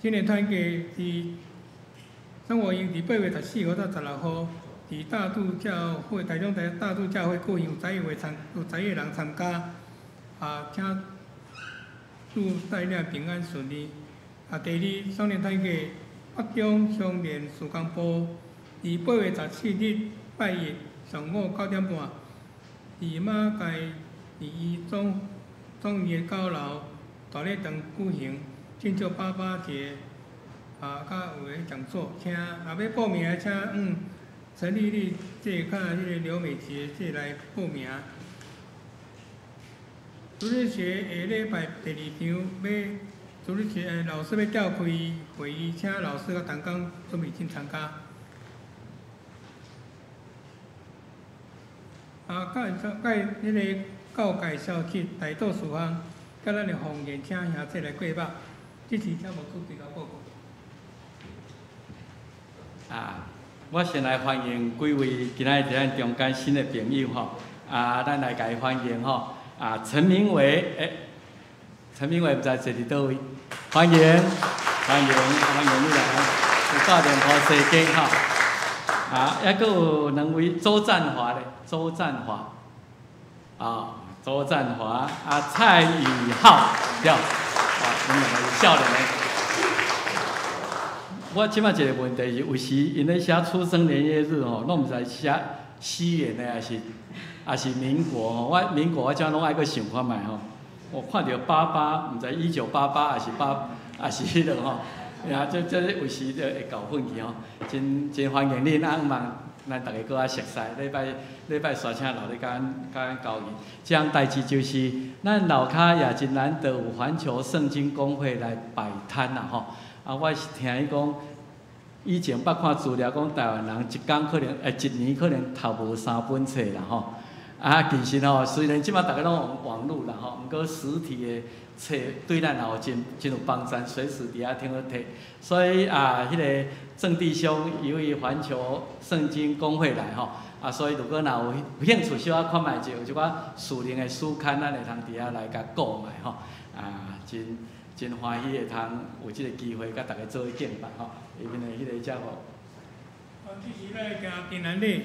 新年团契是生活营伫8月14号到16号，伫大肚教会台中大肚教会举行，有10个人参加。请祝大家平安顺利。第二，双联团契北中双联事工部伫8月17日。拜日上午9点半，伫马街第一中义高楼大礼堂举行，庆祝88节，甲有个讲座，请若要报名的请陈丽丽这看迄个刘美杰这来报名。主日学下礼拜第2场要主日学老师要召开会议，请老师甲同工准备进参加。迄个教界消息大多数项，甲咱的方言请兄弟来过目，这次才无出对头报告。我先来欢迎几位今仔日在咱中间新的朋友吼，咱来甲伊欢迎吼。陈明伟，陈明伟不知坐伫倒位，欢迎你来，有到电波世界吼。还佫有2位周占华咧，周占华，蔡宇浩，对，因两个是少年诶。我即摆一个问题是，有时因咧写出生年月日吼，拢毋知写西元的还是民国吼。民国我怎拢爱佫想看觅吼。我看到88，毋知1988还是迄个吼。这有时就会搞混去吼。真欢迎恁，希望咱大家搁较熟悉。礼拜刷请老你甲咱交易。这样代志就是咱楼骹也真难得有环球圣经公会来摆摊啦吼。我是听伊讲，以前捌看资料讲，台湾人一年可能读无3本册啦吼。其实吼，虽然即摆大家拢用网络啦吼，毋过实体的册对咱也有真有帮助，随时伫遐听好摕。所以迄个郑弟兄由于环球圣经公会来吼，所以如果若有兴趣小可看卖者，有一寡属灵的书刊，咱会通伫遐来甲购买吼。真欢喜会通有即个机会，甲大家做伙敬拜吼。下面的迄个节目。这时来行平安礼。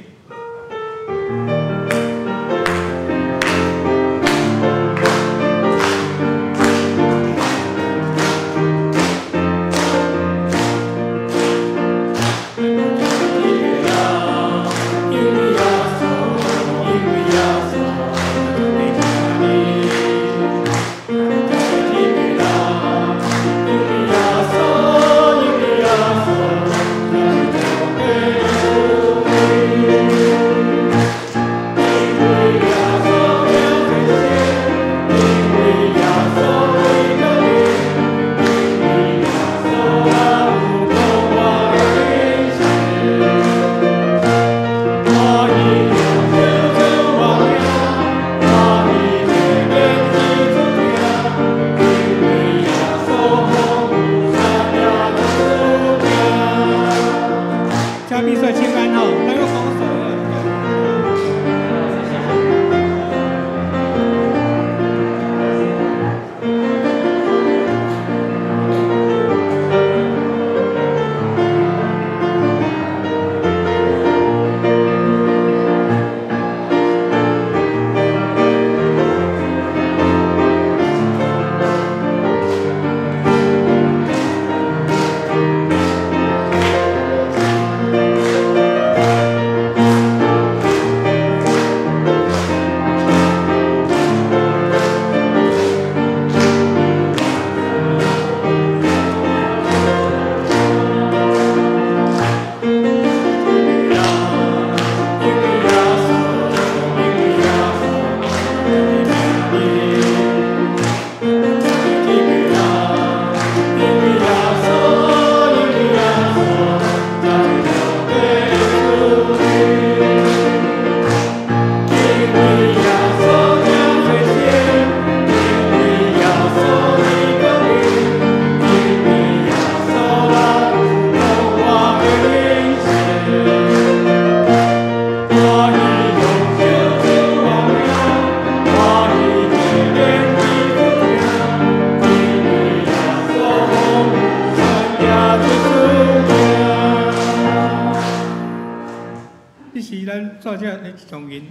作者的上言，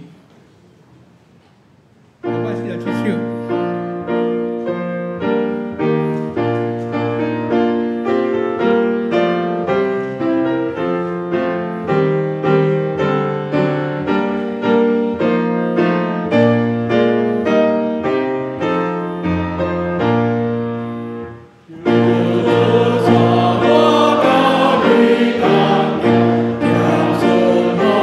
我开始就去手。我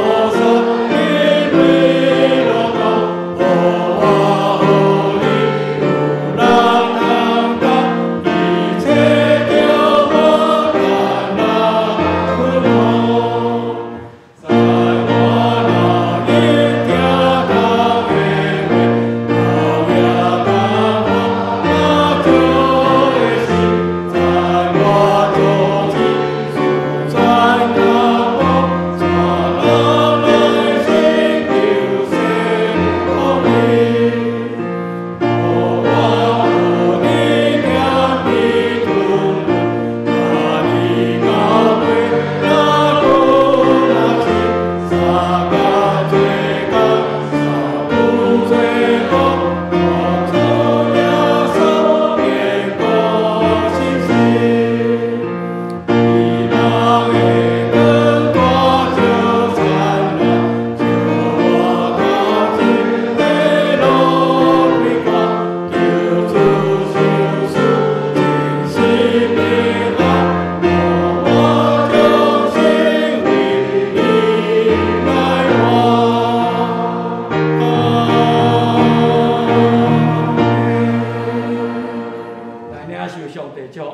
上帝祝。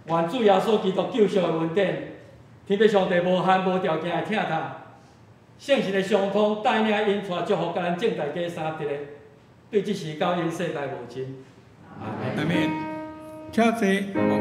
愿主耶稣基督救赎的恩典，天父上帝无限无条件的疼他，圣神的相通带领因带祝福，甲咱正大家三得的，对这时到因世代无尽。阿阿门。请坐。